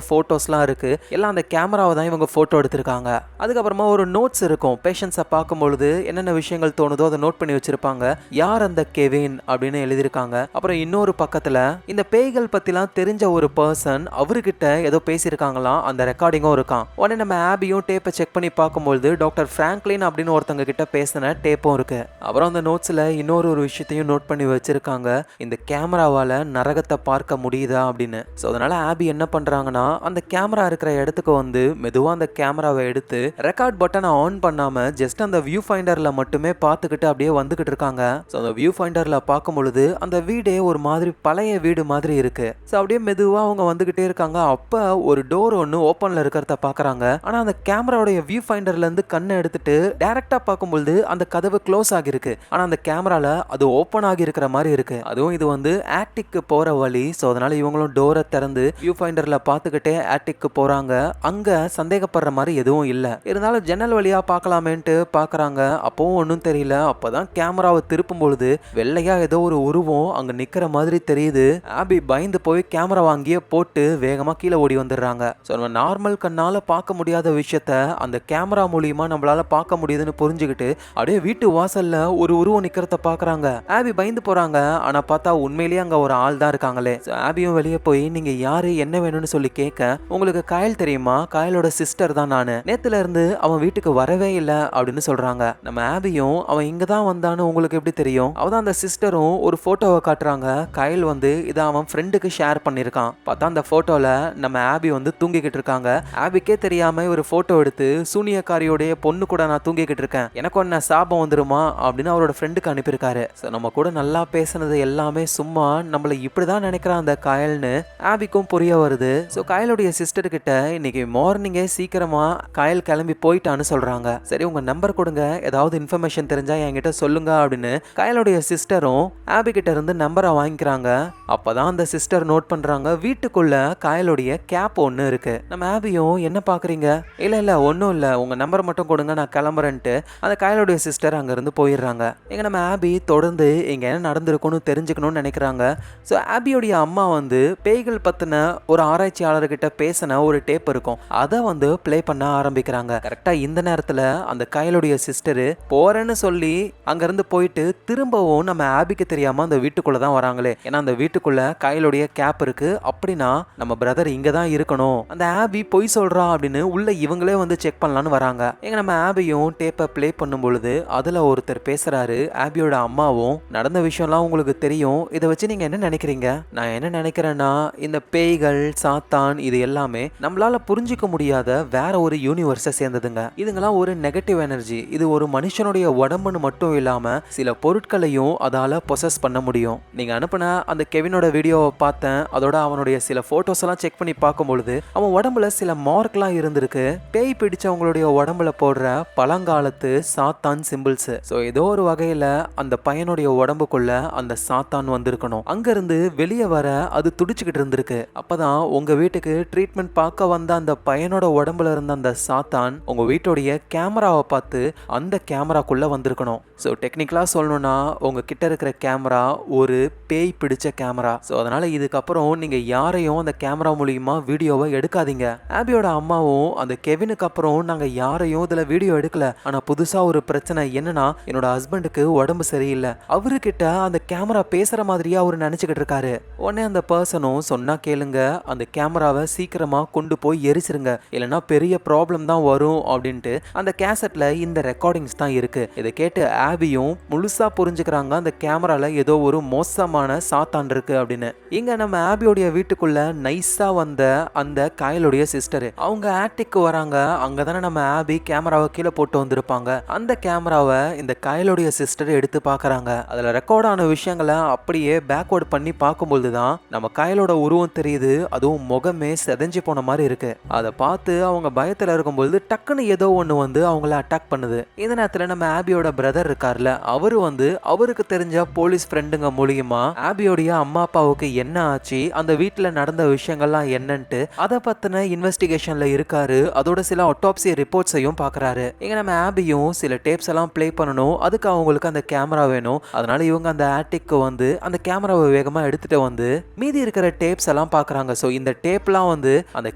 போட்டோஸ்லாம் இருக்கு. எல்லாம் அந்த கேமராவை தான் இவங்க போட்டோ எடுத்திருக்காங்க. அதுக்கப்புறமா ஒரு நோட்ஸ் இருக்கும். பேஷண்ட்ஸை பார்க்கும்பொழுது என்னென்ன விஷயங்கள் தோணுதோ அதை நோட் பண்ணி வச்சிருப்பாங்க. யார் அந்த கெவின் அப்படின்னு எழுதியிருக்காங்க. அப்புறம் இன்னொரு பக்கத்துல இந்த பேய்கள் பத்திலாம் தெரிஞ்ச ஒரு பர்சன் அவர்கிட்ட ஏதோ பேசியிருக்காங்களாம். அந்த ரெக்கார்டிங்கும் இருக்கான். உடனே நம்ம ஆபியும் டேப்பை செக் பண்ணி பார்க்கும்போது டாக்டர் பிராங்க்லின் அப்படின்னு ஒருத்தங்க கிட்ட பேசின டேப்பும் இருக்கு. அப்புறம் அந்த நோட்ஸ்ல இன்னொரு விஷயத்தையும் நோட் பண்ணி வச்சிருக்காங்க. இந்த கேமராவால நரகத்தை பார்க்க முடியுதா அப்படின்னு. ஸோ அதனால ஆபி என்ன பண்றாங்கன்னா அந்த கேமரா இருக்கிற இடத்துக்கு வந்து மெதுவா அந்த கேமராவை எடுத்து ரெக்கார்ட் பட்டனை ஆன் பண்ணாம ஜஸ்ட் அந்த வியூ ஃபைண்டர்ல மட்டுமே பார்த்துக்கிட்டு அப்படியே வந்துகிட்டு இருக்காங்க. ஸோ அந்த வியூ ஃபைண்டர்ல பார்க்கும் பொழுது அந்த வீடே ஒரு மாதிரி பழைய வீடு மாதிரி இருக்கு. ஸோ அப்படியே மெதுவா அவங்க வந்துகிட்டே இருக்காங்க. அப்ப ஒரு டோர் ஒன்று ஓப்பன்ல இருக்கிறத பாக்குறாங்க. ஆனா அந்த கேமராவுடைய வியூ ஃபைண்டர்ல இருந்து கண்ணை எடுத்துட்டு டைரக்டா பார்க்கும்போது அந்த கதவு க்ளோஸ் ஆகிருக்கு. ஆனா அந்த கேமரால அது ஓப்பன் ஆகி இருக்கிற மாதிரி இருக்கு. அதுவும் இது வந்து ஆட்டிக்கு போற வழி. ஸோ அதனால இவங்களும் டோரை திறந்து வியூ ஃபைண்டர்ல பார்த்துக்கிட்டே ஆட்டிக்கு போறாங்க. அங்க சந்தேகப்படுற மாதிரி எதுவும் இல்ல. இருந்தாலும் ஜன்னல் வழியா பார்க்கலாமேன்ட்டு பாக்குறாங்க. அப்பவும் ஒன்றும் தெரியல. அப்பதான் கேமராவை திருப்பும் பொழுது வெள்ளையா ஏதோ ஒரு உருவம் அங்க நிக்கிற மாதிரி தெரியுது. ஆபி பயந்து போய் கேமரா வாங்கியே போட்டு வேகமா கீழே ஓடி வந்துடுறாங்க. ஸோ நம்ம நார்மல் கண்ணால பார்க்க முடியாத விஷயத்த அந்த கேமரா மூலியமா நம்மளால பார்க்க முடியுதுன்னு புரிஞ்சுக்கிட்டு அப்படியே வீட்டு வாசல்ல ஒரு உருவம் நிக்கிறத பாக்குறாங்க. ஆபி பயந்து போறாங்க. ஆனா பார்த்தா உண்மையிலேயே அங்க ஒரு ஆள் தான் இருக்காங்களே. ஆபியும் வெளியே போய் நீங்க யாரு என்ன வேணும்னு சொல்லி கேட்க உங்களுக்கு காயல் தெரியுமா? காயலோட சிஸ்டர் தான் நானு. நேத்துல இருந்து அவன் வீட்டுக்கு வரவே இல்லை அப்படின்னு சொல்றாங்க. நம்ம ஆபியும் அவன் இங்க தான் வந்தான்னு உங்களுக்கு எப்படி தெரியும்? அவதான் அந்த சிஸ்டரும் ஒரு போட்டோவை காட்டுறாங்க. காயல் வந்து இதை அவன் ஃப்ரெண்டுக்கு ஷேர் பண்ணிருக்கான். பார்த்தா அந்த போட்டோல நம்ம ஆபி வந்து தூங்கிக்கிட்டு இருக்காங்க. ஆபிக்கே தெரியாம ஒரு போட்டோ எடுத்து சூனியக்காரியோடைய பொண்ணு கூட நான் தூங்கிக்கிட்டு இருக்கேன், எனக்கு ஒன்ன சாபம் வந்துருமா அப்படின்னு அவரோட ஃப்ரெண்டுக்கு அனுப்பியிருக்காரு. நம்ம கூட நல்லா பேசினது எல்லாமே சும்மா நம்மள இப்படிதான் நினைக்கிறான் அந்த காயல்னு ஆபிக்கும் புரிய வருது. ஸோ காயலுடைய சிஸ்டர் கிட்ட இன்னைக்கு மார்னிங்கே சீக்கிரமா காயல் கிளம்பி போயிட்டான்னு சொல்றாங்க. சரி உங்க நம்பர் கொடுங்க, ஏதாவது இன்ஃபர்மேஷன் தெரிஞ்சா என்கிட்ட சொல்லுங்க அப்படின்னு காயலுடைய சிஸ்டரும் ஆபி கிட்ட இருந்து நம்பரை வாங்கிக்கிறாங்க. அப்பதான் அந்த சிஸ்டர் நோட் பண்றாங்க வீட்டுக்குள்ள காயலுடைய கேப் ஒன்று இருக்கு. நம்ம ஆபியும் என்ன பாக்குறீங்க? இல்ல ஒன்றும் இல்லை, உங்க நம்பர் மட்டும் கொடுங்க நான் கிளம்புறேன்ட்டு அந்த காயலுடைய சிஸ்டர் அங்கிருந்து போயிடுறாங்க. எங்க நம்ம ஆபி தொடர்ந்து இங்க என்ன நடந்திருக்கும்னு தெரிஞ்சுக்கணும்னு நினைக்கிறாங்க. ஸோ ஆபியோடைய அம்மா வந்து பேய்கள் பத்தின ஒரு ஆராய்ச்சியாளர்கிட்ட பேசின ஒரு டேப் இருக்கும். அதை வந்து பிளே பண்ண ஆரம்பிக்கிறாங்க. கரெக்டா இந்த நேரத்துல அந்த காயலுடைய சிஸ்டர் போறேன்னு சொல்லி அங்கிருந்து போயிட்டு திரும்பவும் நம்ம ஆபிக்கு தெரியாம அந்த வீட்டுக்குள்ள தான் வராங்களே. ஏன்னா அந்த வீட்டுக்குள்ள காயலுடைய கேப் இருக்கு. அப்படின்னா நம்ம பிரதர் இங்க தான் இருக்கணும், அந்த ஆபி பொய் சொல்றா அப்படின்னு உள்ள இவங்களே வந்து செக் பண்ணலான்னு வராங்க. எங்க நம்ம ஆபியும் டேப்பை பிளே பண்ணும் பொழுது அதுல ஒருத்தர் பேசுறாரு. ஆபியோட அம்மாவும் நடந்த விஷயம்லாம் உங்களுக்கு தெரியும், இதை வச்சு நீங்க என்ன நினைக்கிறீங்க? நான் என்ன நினைக்கிறேன்னா இந்த பேய்கள் சாத்தான் இது எல்லாமே நம்மளால புரிஞ்சிக்க முடியாத வேற ஒரு யூனிவர்ஸை சேர்ந்ததுங்க. இதுங்கெல்லாம் ஒரு நெகட்டிவ் எனர்ஜி. இது ஒரு மனுஷனுடைய உடம்புன்னு மட்டும் இல்லாம சில பொருட்களையும் அதால பொசஸ் பண்ண முடியும். நீங்க அனுப்பின அந்த கெவினோட வீடியோவை பார்த்தேன். அதோட அவனுடைய சில போட்டோஸ் எல்லாம் செக் பண்ணி பார்க்கும் பொழுது அவன் உடம்புல சில மார்க்லாம் இருந்திருக்கு. பேய் பிடிச்சவங்களுடைய உடம்புல போடுற பழங்காலத்து சாத்தான் சிம்பிள்ஸ். ஸோ ஏதோ ஒரு வகையில அந்த பையனுடைய உடம்புக்குள்ள அந்த சாத்தான் வந்திருக்கணும். அங்கிருந்து வெளியே வர அது துடிச்சுக்கிட்டு இருந்திருக்கு. அப்பதான் உங்க வீட்டுக்கு ட்ரீட்மெண்ட் பார்க்க வந்த அந்த பையனோட உடம்புல இருந்த அந்த சாத்தான் உங்க வீட்டுடைய கேமராவை பார்த்து அந்த கேமராக்குள்ள வந்திருக்கணும். ஸோ டெக்னிக்கலா சொல்லணும்னா உங்க கிட்ட இருக்கிற கேமரா ஒரு பேய் பிடிச்ச கேமரா. ஸோ அதனால இதுக்கப்புறம் நீங்க யாரையும் அந்த கேமரா மூலியமா வீடியோவை எடுக்காதீங்க. ஆபியோட அம்மாவும் அந்த கெவினுக்கு அப்புறம் நாங்க யாரையும் இதுல வீடியோ எடுக்கல, ஆனா புதுசா ஒரு பிரச்சனை என்னன்னா என்னோட ஹஸ்பண்டுக்கு உடம்பு சரியில்லை, அவர்கிட்ட அந்த கேமரா பேசுற மாதிரியா அவரு நினைச்சுக்கிட்டு இருக்காரு. உடனே அந்த பர்சனும் சொன்னா கேளுங்க, அந்த கேமராவை சீக்கிரமா கொண்டு போய் எரிச்சிருங்க, இல்லைன்னா பெரிய ப்ராப்ளம் தான் வரும் அப்படின்ட்டு அந்த கேசட்ல இந்த ரெக்கார்டிங்ஸ் தான் இருக்கு. இதை கேட்டு ஆபியும் முழுசா புரிஞ்சுக்கிறாங்க அந்த கேமரால ஏதோ ஒரு மோசமான சாத்தான் இருக்கு அப்படின்னு. இங்க நம்ம ஆபியோடைய வீட்டுக்குள்ள நைஸா வந்த அந்த காயலுடைய சிஸ்டர் அவங்க ஆட்டிக்கு வராங்க. அங்கதானே நம்ம ஆபி கேமராவை கீழே போட்டு வந்திருப்பாங்க. அந்த கேமராவை இந்த காயலுடைய சிஸ்டர் எடுத்து பாக்குறாங்க. அதுல ரெக்கார்ட் ஆன விஷயங்களை அப்படியே பேக்வர்ட் பண்ணி பார்க்கும்போது தான் நம்ம காயலோட உருவம் தெரியுது. அதுவும் முகமே செதஞ்சு போன மாதிரி இருக்கு. அதை பார்த்து அவங்க பயத்துல இருக்கும்போது டக்குன்னு ஏதோ ஒண்ணு வந்து அவங்கள அட்டாக் பண்ணுது. இந்த நேரத்துல நம்ம ஆபியோட பிரதர் இருக்கார்ல, அவரு வந்து அவருக்கு தெரிஞ்ச போலீஸ் ஃப்ரெண்டுங்க மூலியமா ஆபியோடைய அம்மா அப்பாவுக்கு என்ன ஆச்சு, அந்த வீட்டுல நடந்த விஷயங்கள்லாம் என்னன்ட்டு அதை பத்தின இன்வெஸ்டிகேஷன்ல இருக்காரு. அதோட சில ஆட்டோப்சி ரிப்போர்ட்ஸையும் பாக்குறாரு. இங்க நம்ம ஆபியும் சில டேப்ஸ் எல்லாம் பிளே பண்ணணும். அதுக்கு அவங்களுக்கு அந்த கேமரா வேணும். அதனால இவங்க அந்த ஆட்டிக்கு வந்து அந்த கேமரா கேமராவை வேகமா எடுத்துட்டு வந்து மீதி இருக்கிற டேப்ஸ் எல்லாம் பாக்குறாங்க. சோ இந்த டேப்லாம் வந்து அந்த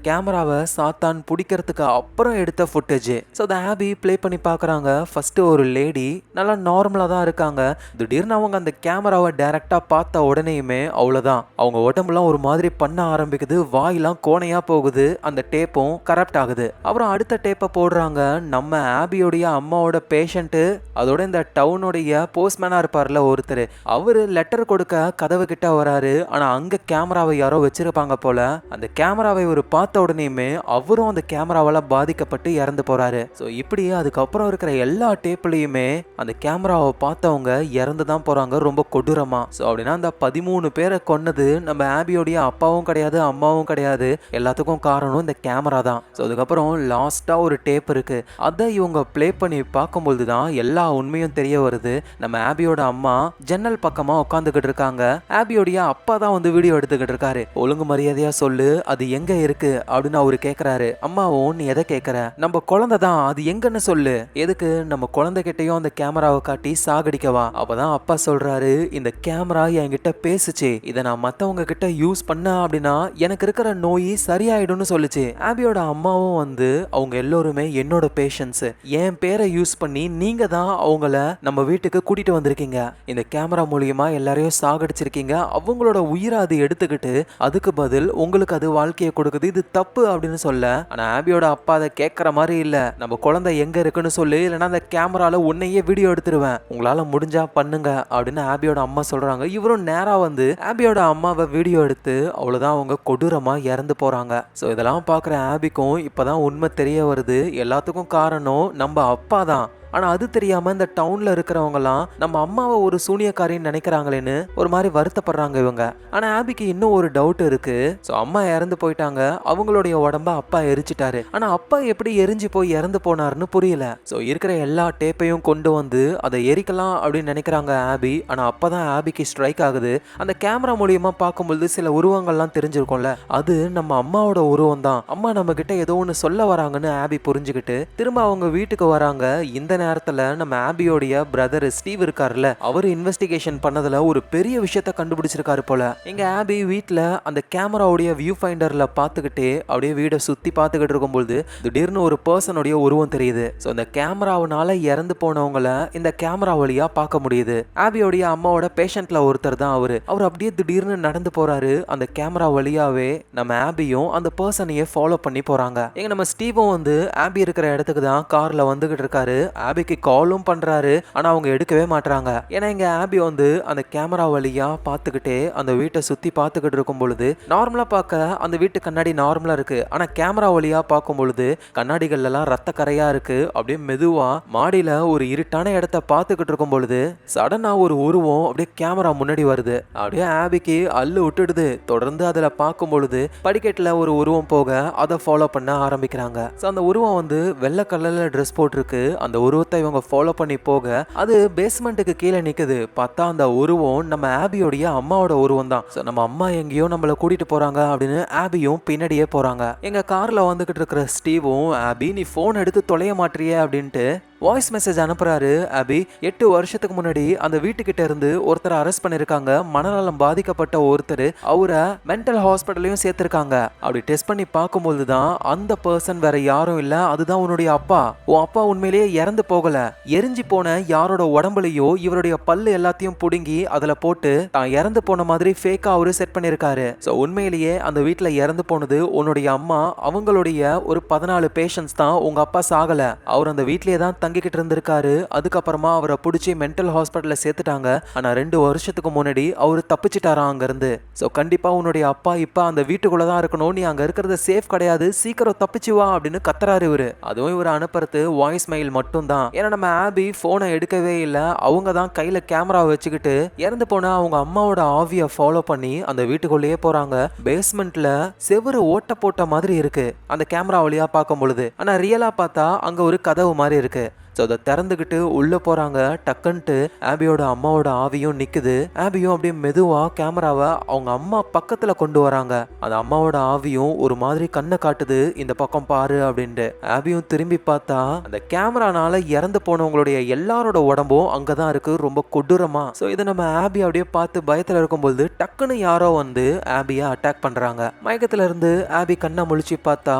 கேமராவை சாத்தான் பிடிக்கிறதுக்கு அப்புறம் எடுத்த ஃபுட்டேஜ். சோ அந்த ஆபி ப்ளே பண்ணி பாக்குறாங்க. ஃபர்ஸ்ட் ஒரு லேடி நல்லா நார்மலா தான் இருக்காங்க. திடீர்னு அவங்க அந்த கேமராவை டைரக்டா பார்த்த உடனேயுமே அவ்வளவுதான், அவங்க உடம்புலாம் ஒரு மாதிரி பண்ண ஆரம்பிக்குது, வாயெல்லாம் கோணையா போகுது, அந்த டேப்பும் கரப்ட் ஆகுது. அப்புறம் அடுத்த டேப்பை போடுறாங்க. நம்ம ஆபியோடைய அம்மாவோட பேஷண்ட், அதோட இந்த டவுனுடைய போஸ்ட்மேனா இருப்பார்ல ஒருத்தர், அவரு லெட்டர் கொடுக்க கதவு கிட்ட வராரு. ஆனா அங்க கேமராவை யாரோ வச்சிருப்பாங்க போல. அந்த கேமராவை ஒரு பார்த்த உடனேயுமே அவரும் அந்த கேமராவால பாதிக்கப்பட்டு இறந்து போறாரு. ஸோ இப்படி அதுக்கப்புறம் இருக்கிற எல்லா டேப்லயுமே அந்த கேமராவை பார்த்தவங்க இறந்து தான் போறாங்க, ரொம்ப கொடூரமா. ஸோ அப்படின்னா அந்த 13 பேரை கொன்னது நம்ம ஆபியோடைய அப்பாவும் கிடையாது, அம்மாவும் கிடையாது, எல்லாத்துக்கும் காரணம் இந்த கேமரா தான். ஸோ அதுக்கப்புறம் லாஸ்டா ஒரு டேப் இருக்கு, அதை இவங்க ப்ளே பண்ணி பார்க்கும்போது தான் எல்லா உண்மையும் தெரிய வருது. நம்ம ஆபியோட அம்மா ஜன்னல் பக்கமா உட்காந்துக்கிட்டு இருக்காங்க. ஆபியோடைய அப்பா தான் வந்து வீடியோ எடுத்துக்கிட்டு இருக்காரு. ஒழுங்கு மரியாதையா சொல்லு, அது எங்க இருக்கு அப்படின்னு அவரு கேக்குறாரு. அம்மாவும் நீ எதை கேக்குற, நம்ம குழந்தை தான், அது எங்கன்னு சொல்லு. எதுக்கு நம்ம குழந்தை கிட்டையும் அந்த கேமராவை காட்டி சாகடிக்கவா? அப்பதான் அப்பா சொல்றாரு, இந்த கேமரா என்கிட்ட பேசுச்சு, இதை நான் மத்தவங்க கிட்ட யூஸ் பண்ண அப்படின்னா எனக்கு இருக்கிற நோய் சரியாயிடும்னு சொல்லுச்சு. ஆபியோட அம்மாவும் வந்து அவங்க எல்லோருமே என்னோட பேஷன்ஸ், என் பேரை யூஸ் பண்ணி நீங்க தான் அவங்கள நம்ம வீட்டுக்கு கூட்டிட்டு வந்திருக்கீங்க, இந்த கேமரா மூலியமா எல்லாரையும் சாகடிச்சிருக்கீங்க, அவங்களோட உயிரை அது எடுத்துக்கிட்டு அதுக்கு பதில் உங்களுக்கு அது வாழ்க்கையை கொடுக்குது, இது தப்பு அப்படின்னு சொல்ல. ஆனா ஆபியோட அப்பா அதை கேட்கற மாதிரி இல்ல, நம்ம குழந்தை எங்க இருக்குன்னு சொல்லு, இல்லைன்னா அந்த கேமரால உன்னையே வீடியோ எடுத்துருவேன், உங்களால முடிஞ்சா பண்ணுங்க அப்படின்னு ஆபியோட அம்மா சொல்றாங்க. இவரும் நேரா வந்து ஆபியோட அம்மாவை வீடியோ எடுத்து அவ்வளவுதான் அவங்க கொடூரமா இறந்து போறாங்க. சோ இதெல்லாம் பாக்குற ஆபிக்கும் இப்பதான் உண்மை தெரிய வருது, எல்லாத்துக்கும் காரணம் நம்ம அப்பா தான். ஆனா அது தெரியாம இந்த டவுன்ல இருக்கிறவங்கலாம் நம்ம அம்மாவை ஒரு சூனியக்காரின்னு நினைக்கிறாங்களேன்னு ஒரு மாதிரி வருத்தப்படுறாங்க இவங்க. ஆனா ஆபிக்கு இன்னும் ஒரு டவுட் இருக்கு. சோ அம்மா இறந்து போயிட்டாங்க, அவங்களுடைய உடம்ப அப்பா எரிச்சிட்டாரு, ஆனா அப்பா எப்படி எரிஞ்சு போய் இறந்து போனாருன்னு புரியல. சோ இருக்கிற எல்லா டேப்பையும் கொண்டு வந்து அதை எரிக்கலாம் அப்படின்னு நினைக்கிறாங்க ஆபி. ஆனா அப்பதான் ஆபிக்கு ஸ்ட்ரைக் ஆகுது, அந்த கேமரா மூலியமா பார்க்கும்போது சில உருவங்கள்லாம் தெரிஞ்சிருக்கும்ல, அது நம்ம அம்மாவோட உருவம் தான், அம்மா நம்ம கிட்ட ஏதோ ஒன்று சொல்ல வராங்கன்னு ஆபி புரிஞ்சுக்கிட்டு திரும்ப அவங்க வீட்டுக்கு வராங்க. இந்த நேரத்துல நம்ம ஆபியோடைய பிரதர் ஸ்டீவ் இருக்காருல்ல, அவர் இன்வெஸ்டிகேஷன் பண்ணதுல ஒரு பெரிய விஷயத்தை கண்டுபிடிச்சிருக்காரு போல. எங்க ஆபி வீட்ல அந்த கேமராவுடைய வியூ ஃபைண்டர்ல பாத்துக்கிட்டே அப்படியே வீடை சுத்தி பாத்துக்கிட்டு இருக்கும்போது திடீர்னு ஒரு பர்சனுடைய உருவம் தெரியுது. ஸோ அந்த கேமராவனால இறந்து போனவங்கள இந்த கேமரா வழியா பார்க்க முடியுது. ஆபியோடைய அம்மாவோட பேஷண்ட்ல ஒருத்தர் தான் அவரு. அவர் அப்படியே திடீர்னு நடந்து போறாரு. அந்த கேமரா வழியாவே நம்ம ஆபியும் அந்த பர்சனையே ஃபாலோ பண்ணி போறாங்க. எங்க நம்ம ஸ்டீவும் வந்து ஆபி இருக்கிற இடத்துக்கு தான் கார்ல வந்துகிட்டு இருக்காரு. ஆபிக்கு காலும் பண்றாரு, ஆனா அவங்க எடுக்கவே மாட்டாங்க. ஏன்னா இங்க ஆபி வந்து அந்த கேமரா வழியா பாத்துக்கிட்டே அந்த வீட்டை சுத்தி பாத்துக்கிட்டு இருக்கும் பொழுது நார்மலா பார்க்க அந்த வீட்டு கண்ணாடி நார்மலா இருக்கு, ஆனா கேமரா வழியா பார்க்கும் பொழுது கண்ணாடிகள் எல்லாம் ரத்த கரையா இருக்கு. அப்படியே மெதுவா மாடியில ஒரு இருட்டான இடத்த பாத்துக்கிட்டு இருக்கும் பொழுது சடனா ஒரு உருவம் அப்படியே கேமரா முன்னாடி வருது. அப்படியே ஆபிக்கு அல்லு விட்டுடுது. தொடர்ந்து அதுல பார்க்கும் பொழுது படிக்கட்டுல ஒரு உருவம் போக அதை ஃபாலோ பண்ண ஆரம்பிக்கிறாங்க. அந்த உருவம் வந்து வெள்ளை கலர்ல ட்ரெஸ் போட்டிருக்கு. அந்த உருவத்தை இவங்க ஃபாலோ பண்ணி போக அது பேஸ்மெண்ட்டுக்கு கீழே நிக்குது. பார்த்தா அந்த உருவம் நம்ம ஆபியோடைய அம்மாவோட உருவம் தான். நம்ம அம்மா எங்கேயோ நம்மள கூட்டிட்டு போறாங்க அப்படின்னு ஆபியும் பின்னாடியே போறாங்க. எங்க கார்ல வந்துகிட்டு இருக்கிற ஸ்டீவும், ஆபி நீ போன் எடுத்து தொலைய மாட்டியே அப்படின்ட்டு வாய்ஸ் மெசேஜ் அனுப்புறாரு. ஆபி 8 வருஷத்துக்கு முன்னாடி அந்த வீட்டுக்கிட்ட இருந்து ஒருத்தர் அரெஸ்ட் பண்ணிருக்காங்க, மனநலம் பாதிக்கப்பட்ட ஒருத்தர், அவரை மென்டல் ஹாஸ்பிட்டலையும் சேர்த்திருக்காங்க. அப்படி டெஸ்ட் பண்ணி பார்க்கும்போது தான் அந்த பர்சன் வேற யாரும் இல்ல, அதுதான் உன்னுடைய அப்பா. உன் அப்பா உண்மையிலேயே இறந்து போகல, எரிஞ்சு போன யாரோட உடம்புலையோ இவருடைய பல்லு எல்லாத்தையும் புடுங்கி அதுல போட்டு தான் இறந்து போன மாதிரி ஃபேக்கா அவரு செட் பண்ணிருக்காரு. சோ உண்மையிலேயே அந்த வீட்டுல இறந்து போனது உன்னுடைய அம்மா, அவங்களுடைய ஒரு 14 பேஷன்ஸ் தான், உங்க அப்பா சாகல, அவர் அந்த வீட்லயே தான் தங்கிக்கிட்டு இருந்திருக்காரு. அதுக்கப்புறமா அவரை பிடிச்சி மென்டல் ஹாஸ்பிட்டல்ல சேர்த்துட்டாங்க. ஆனா 2 வருஷத்துக்கு முன்னாடி அவரு தப்பிச்சிட்டாராம் அங்க இருந்து. சோ கண்டிப்பா உன்னுடைய அப்பா இப்ப அந்த வீட்டுக்குள்ளதான் இருக்கணும், நீ அங்க இருக்கிறது சேஃப் கிடையாது, சீக்கிரம் தப்பிச்சு வா அப்படின்னு கத்துறாரு இவரு. அதுவும் இவரு அனுப்புறது வாய்ஸ் மெயில் மட்டும் தான். ஏன்னா நம்ம ஆபி போனை எடுக்கவே இல்லை, அவங்க தான் கையில கேமரா வச்சுக்கிட்டு இறந்து போன அவங்க அம்மாவோட ஆவியை ஃபாலோ பண்ணி அந்த வீட்டுக்குள்ளேயே போறாங்க. பேஸ்மெண்ட்ல செவரு ஓட்ட போட்ட மாதிரி இருக்கு அந்த கேமரா வழியா பார்க்கும் பொழுது, ஆனா ரியலா பார்த்தா அங்க ஒரு கதவு மாதிரி இருக்கு. ஸோ அதை திறந்துக்கிட்டு உள்ள போறாங்க. டக்குன்ட்டு ஆபியோட அம்மாவோட ஆவியும் நிக்குது. ஆபியும் அப்படியே மெதுவா கேமராவை அவங்க அம்மா பக்கத்துல கொண்டு வராங்க. அந்த அம்மாவோட ஆவியும் ஒரு மாதிரி கண்ணை காட்டுது, இந்த பக்கம் பாரு அப்படின்ட்டு. ஆபியும் திரும்பி பார்த்தா அந்த கேமரானால இறந்து போனவங்களுடைய எல்லாரோட உடம்பும் அங்கதான் இருக்கு, ரொம்ப கொடூரமா. ஸோ இதை நம்ம ஆபி அப்படியே பார்த்து பயத்துல இருக்கும்போது டக்குன்னு யாரோ வந்து ஆபியை அட்டாக் பண்றாங்க. மயக்கத்துல இருந்து ஆபி கண்ணை முழிச்சு பார்த்தா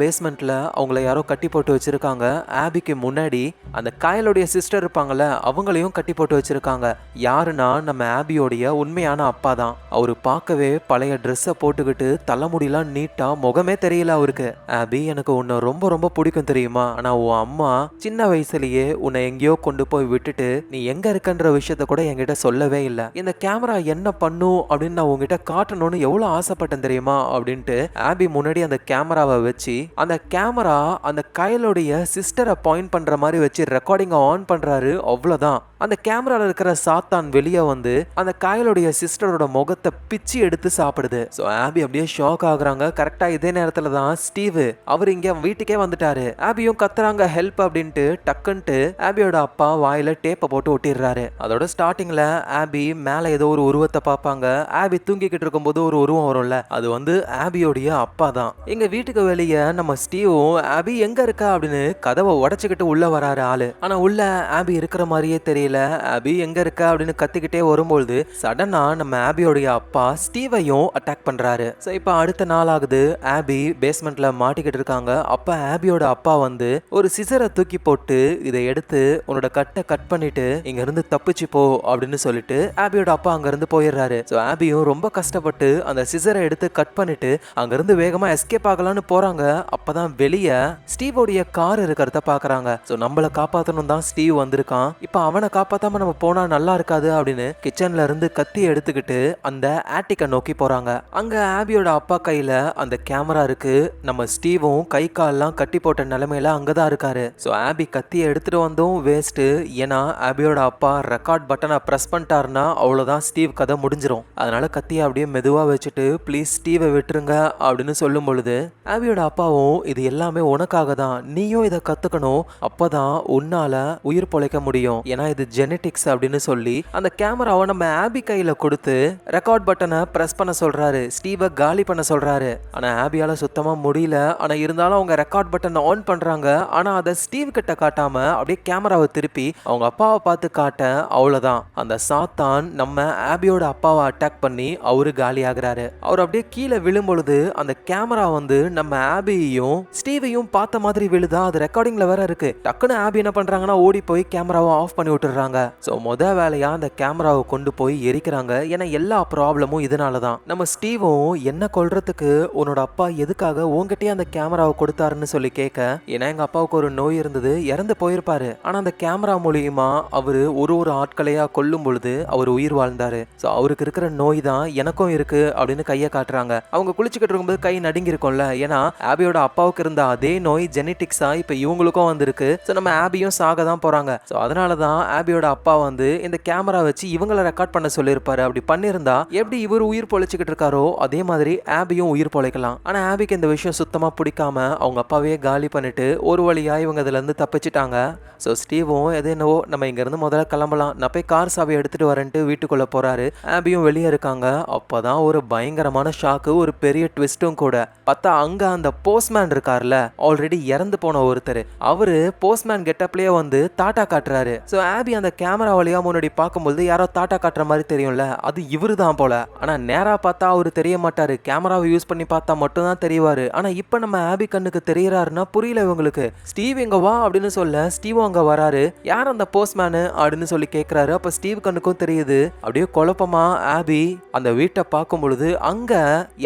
பேஸ்மெண்ட்ல அவங்கள யாரோ கட்டி போட்டு வச்சிருக்காங்க. ஆபிக்கு முன்னாடி அந்த காயலுடைய சிஸ்டர் இருப்பாங்கல்ல, அவங்களையும் கட்டி போட்டு வச்சிருக்காங்க. யாருன்னா நம்ம ஆபியோடைய உண்மையான அப்பா தான். அவரு பார்க்கவே பழைய ட்ரெஸ்ஸை போட்டுக்கிட்டு தலைமுடியெல்லாம் நீட்டா, முகமே தெரியல அவருக்கு. ஆபி, எனக்கு உன்னை ரொம்ப ரொம்ப பிடிக்கும் தெரியுமா, ஆனா உன் அம்மா சின்ன வயசுலயே உன்னை எங்கேயோ கொண்டு போய் விட்டுட்டு நீ எங்க இருக்கன்ற விஷயத்த கூட என்கிட்ட சொல்லவே இல்லை. இந்த கேமரா என்ன பண்ணும் அப்படின்னு நான் உங்ககிட்ட காட்டணும்னு எவ்வளவு ஆசைப்பட்டேன் தெரியுமா அப்படின்ட்டு ஆபி முன்னாடி அந்த கேமராவை வச்சு அந்த கேமரா அந்த கையலுடைய சிஸ்டரை பாயிண்ட் பண்ற மாதிரி வச்சு ரெக்கார்டிங் ஆன் பண்றாரு. அவ்வளவுதான், அந்த கேமரால இருக்கிற சாத்தான் வெளியே வந்து அந்த காயலுடைய சிஸ்டரோட முகத்தை பிச்சு எடுத்து சாப்பிடுது. ஸோ ஆபி அப்படியே ஷாக் ஆகுறாங்க. கரெக்டா இதே நேரத்துல தான் ஸ்டீவ் அவர் இங்க வீட்டுக்கே வந்துட்டாரு. ஆபியும் கத்துறாங்க ஹெல்ப் அப்படின்ட்டு. டக்குன்ட்டு ஆபியோட அப்பா வாயில டேப்பை போட்டு ஒட்டிடுறாரு. அதோட ஸ்டார்டிங்ல ஆபி மேல ஏதோ ஒரு உருவத்தை பார்ப்பாங்க. ஆபி தூங்கிக்கிட்டு இருக்கும்போது ஒரு உருவம் வரும்ல, அது வந்து ஆபியோடைய அப்பா தான். எங்க வீட்டுக்கு வெளியே நம்ம ஸ்டீவும் ஆபி எங்க இருக்கா அப்படின்னு கதவை உடைச்சுக்கிட்டு உள்ள வராரு ஆளு. ஆனா உள்ள ஆபி இருக்கிற மாதிரியே தெரியல. ஆபி எங்க இருக்க அப்படின்னு கத்திக்கிட்டே வரும்போது சடனா நம்ம ஆபியோடைய அப்பா ஸ்டீவையும் அட்டாக் பண்றாரு. சோ இப்ப அடுத்த நாள் ஆகுது. ஆபி பேஸ்மெண்ட்ல மாட்டிக்கிட்டு இருக்காங்க. அப்ப ஆபியோட அப்பா வந்து ஒரு சிசரை தூக்கி போட்டு இதை எடுத்து உன்னோட கட்டை கட் பண்ணிட்டு இங்க இருந்து தப்பிச்சு போ அப்படின்னு சொல்லிட்டு ஆபியோட அப்பா அங்க இருந்து போயிடுறாரு. சோ ஆபியும் ரொம்ப கஷ்டப்பட்டு அந்த சிசரை எடுத்து கட் பண்ணிட்டு அங்க இருந்து வேகமா எஸ்கேப் ஆகலான்னு போறாங்க. அப்பதான் வெளியே ஸ்டீவோடைய கார் இருக்கிறத பாக்குறாங்க. சோ நம்மளை காப்பாத்தணும் தான் ஸ்டீவ் வந்திருக்கான். இப்ப அவனை காப்பாத்தாம நம்ம போனா நல்லா இருக்காது அப்படின்னு கிச்சன்ல இருந்து கத்தி எடுத்துக்கிட்டு அந்த ஆட்டிக்க நோக்கி போறாங்க. அங்க ஆபியோட அப்பா கையில அந்த கேமரா இருக்கு. நம்ம ஸ்டீவும் கை கால்லாம் கட்டி போட்ட நிலைமையில அங்கதான் இருக்காரு. சோ ஆபி கத்தியை எடுத்துட்டு வந்தும் வேஸ்ட். ஏன்னா ஆபியோட அப்பா ரெக்கார்ட் பட்டனை பிரஸ் பண்ணிட்டாருன்னா அவ்வளவுதான், ஸ்டீவ் கதை முடிஞ்சிரும். அதனால கத்தியை அப்படியே மெதுவா வச்சுட்டு ப்ளீஸ் ஸ்டீவை விட்டுருங்க அப்படின்னு சொல்லும் பொழுது ஆபியோட அப்பாவும் இது எல்லாமே உனக்காக தான், நீயும் இதை கத்துக்கணும், அப்பதான் உன்னால உயிர் பொழைக்க முடியும், ஏன்னா இது ஜெனடிக்ஸ் அப்படின்னு சொல்லி அந்த கேமராவை நம்ம ஆபி கையில கொடுத்து ரெக்கார்ட் பட்டனை பிரஸ் பண்ண சொல்றாரு. ஸ்டீவை காலி பண்ண சொல்றாரு. ஆனா ஆபியால சுத்தமா முடியல. ஆனா இருந்தாலும் அவங்க ரெக்கார்ட் பட்டனை ஆன் பண்றாங்க. ஆனா அதை ஸ்டீவ் கிட்ட காட்டாம அப்படியே கேமராவை திருப்பி அவங்க அப்பாவை பார்த்து காட்ட அவ்வளவுதான், அந்த சாத்தான் நம்ம ஆபியோட அப்பாவை அட்டாக் பண்ணி அவரு காலி ஆகுறாரு. அவர் அப்படியே கீழே விழும்பொழுது அந்த கேமரா வந்து நம்ம ஆபியையும் ஸ்டீவையும் பார்த்த மாதிரி விழுதா. அது ரெக்கார்டிங்ல வேற இருக்கு. டக்குன்னு ஆபி என்ன பண்றாங்கன்னா ஓடி போய் கேமராவை ஆஃப் பண்ணி விட்டுறாங்க. சோ முத வேலையா அந்த கேமராவை கொண்டு போய் எரிக்கிறாங்க. ஏன்னா எல்லா ப்ராப்ளமும் இதனாலதான். நம்ம ஸ்டீவும் என்ன கொல்றதுக்கு உன்னோட அப்பா எதுக்காக உங்ககிட்டயே அந்த கேமராவை கொடுத்தாருன்னு சொல்லி கேட்க, ஏன்னா எங்க அப்பாவுக்கு ஒரு நோய் இருந்தது, இறந்து போயிருப்பாரு. ஆனா அந்த கேமரா மூலியமா அவரு ஒரு ஒரு ஆட்களையா கொல்லும் பொழுது அவர் உயிர் வாழ்ந்தாரு. சோ அவருக்கு இருக்கிற நோய் தான் எனக்கும் இருக்கு அப்படின்னு கையை காட்டுறாங்க. அவங்க குளிச்சுக்கிட்டு இருக்கும்போது கை நடுங்கி இருக்கும்ல, ஏன்னா ஆபியோட அப்பாவுக்கு இருந்த அதே நோய் ஜெனடிக்ஸா இப்ப இவங்களுக்கும் வந்திருக்கு. சோ நம்ம ஆபியும் சாக தான் போறாங்க. சோ அதனாலதான் ஆபியோட அப்பா வந்து இந்த கேமரா வச்சு இவங்களை ரெக்கார்ட் பண்ண சொல்லியிருப்பாரு. அப்படி பண்ணிருந்தா எப்படி இவர் உயிர் பொழைச்சுக்கிட்டு இருக்காரோ அதே மாதிரி ஆபியும் உயிர் பொழைக்கலாம். ஆனா ஆபிக்கு இந்த விஷயம் சுத்தமா பிடிக்காம அவங்க அப்பாவே காலி பண்ணிட்டு ஒரு வழியா இவங்க இதுல இருந்து தப்பிச்சிட்டாங்க. ஸோ ஸ்டீவும் எது என்னவோ நம்ம இங்க இருந்து முதல்ல கிளம்பலாம், நான் போய் கார் சாவி எடுத்துட்டு வரேன்ட்டு வீட்டுக்குள்ள போறாரு. ஆபியும் வெளியே இருக்காங்க. அப்பதான் ஒரு பயங்கரமான ஷாக்கு, ஒரு பெரிய ட்விஸ்டும் கூட. பார்த்தா அங்க அந்த போஸ்ட்மேன் இருக்கார்ல, ஆல்ரெடி இறந்து போன ஒருத்தர், அவரு போஸ்ட்மேன் கெட்டப்லயே வந்து டாட்டா காட்டுறாரு. ஸோ ஆபி அந்த கேமரா வழியா முன்னாடி பார்க்கும்போது யாரோ டாட்டா காட்டுற மாதிரி தெரியும்ல, அது இவரு தான் போல. ஆனா நேரா பார்த்தா அவரு தெரிய மாட்டாரு, கேமராவை யூஸ் பண்ணி பார்த்தா மட்டும் தான் தெரிவாரு. ஆனா இப்ப நம்ம ஆபி கண்ணுக்கு தெரியறாருன்னா புரியல இவங்களுக்கு. ஸ்டீவ் இங்க வா அப்படின்னு சொல்ல ஸ்டீவ் அங்க வராரு. யார் அந்த போஸ்ட்மேனு அப்படின்னு சொல்லி கேட்கிறாரு. அப்ப ஸ்டீவ் கண்ணுக்கும் தெரியுது. அப்படியே குழப்பமா ஆபி அந்த வீட்டை பார்க்கும் பொழுது அங்க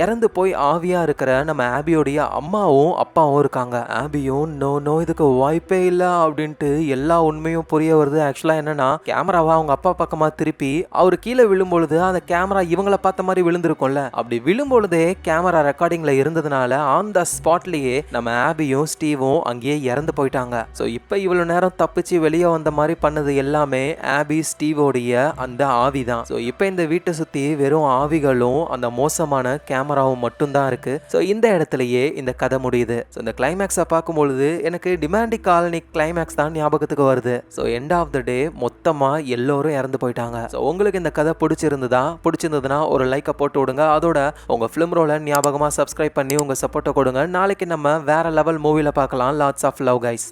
இறந்து போய் ஆவியா இருக்கிற நம்ம ஆபியோடைய அம்மாவும் அப்பாவும் இருக்காங்க. ஆபியும் நோ நோ இதுக்கு வாய்ப்பே இல்ல அப்படின்ட்டு எல்லா உண்மையும் புரிய வருது. ஆக்சுவலா என்னன்னா கேமராவா அவங்க அப்பா பக்கமா திருப்பி அவரு கீழே விழும்பொழுது அந்த கேமரா இவங்கள பார்த்த மாதிரி விழுந்திருக்கும்ல, அப்படி விழும்பொழுதே கேமரா ரெக்கார்டிங்ல இருந்ததுனால ஆன் த ஸ்பாட்லயே நம்ம ஆபியும் ஸ்டீவும் அங்கேயே இறந்து போயிட்டாங்க. சோ இப்ப இவ்வளவு நேரம் தப்பிச்சு வெளியே வந்த மாதிரி பண்ணது எல்லாமே ஆபி ஸ்டீவோடைய அந்த ஆவி தான். சோ இப்ப இந்த வீட்டை சுத்தி வெறும் ஆவிகளும் அந்த மோசமான கேமராவும் மட்டும் தான் இருக்கு. சோ இந்த இடத்துலயே இந்த கதை முடியுது. சோ இந்த கிளைமேக்ஸை பார்க்கும்பொழுது எனக்கு டிமாண்டி காலனி கிளைமேக்ஸ் தான் ஞாபகத்துக்கு வருது. ஸோ எண்ட் ஆஃப் த டே மொத்தமா எல்லோரும் இறந்து போயிட்டாங்க. ஸோ உங்களுக்கு இந்த கதை பிடிச்சிருந்ததுன்னா ஒரு லைக்கை போட்டு விடுங்க. அதோட உங்க ஃபிலிம் ரோலை ஞாபகமா சப்ஸ்கிரைப் பண்ணி உங்க சப்போர்ட்டை கொடுங்க. நாளைக்கு நம்ம வேற லெவல் மூவில பார்க்கலாம். Lots of love guys.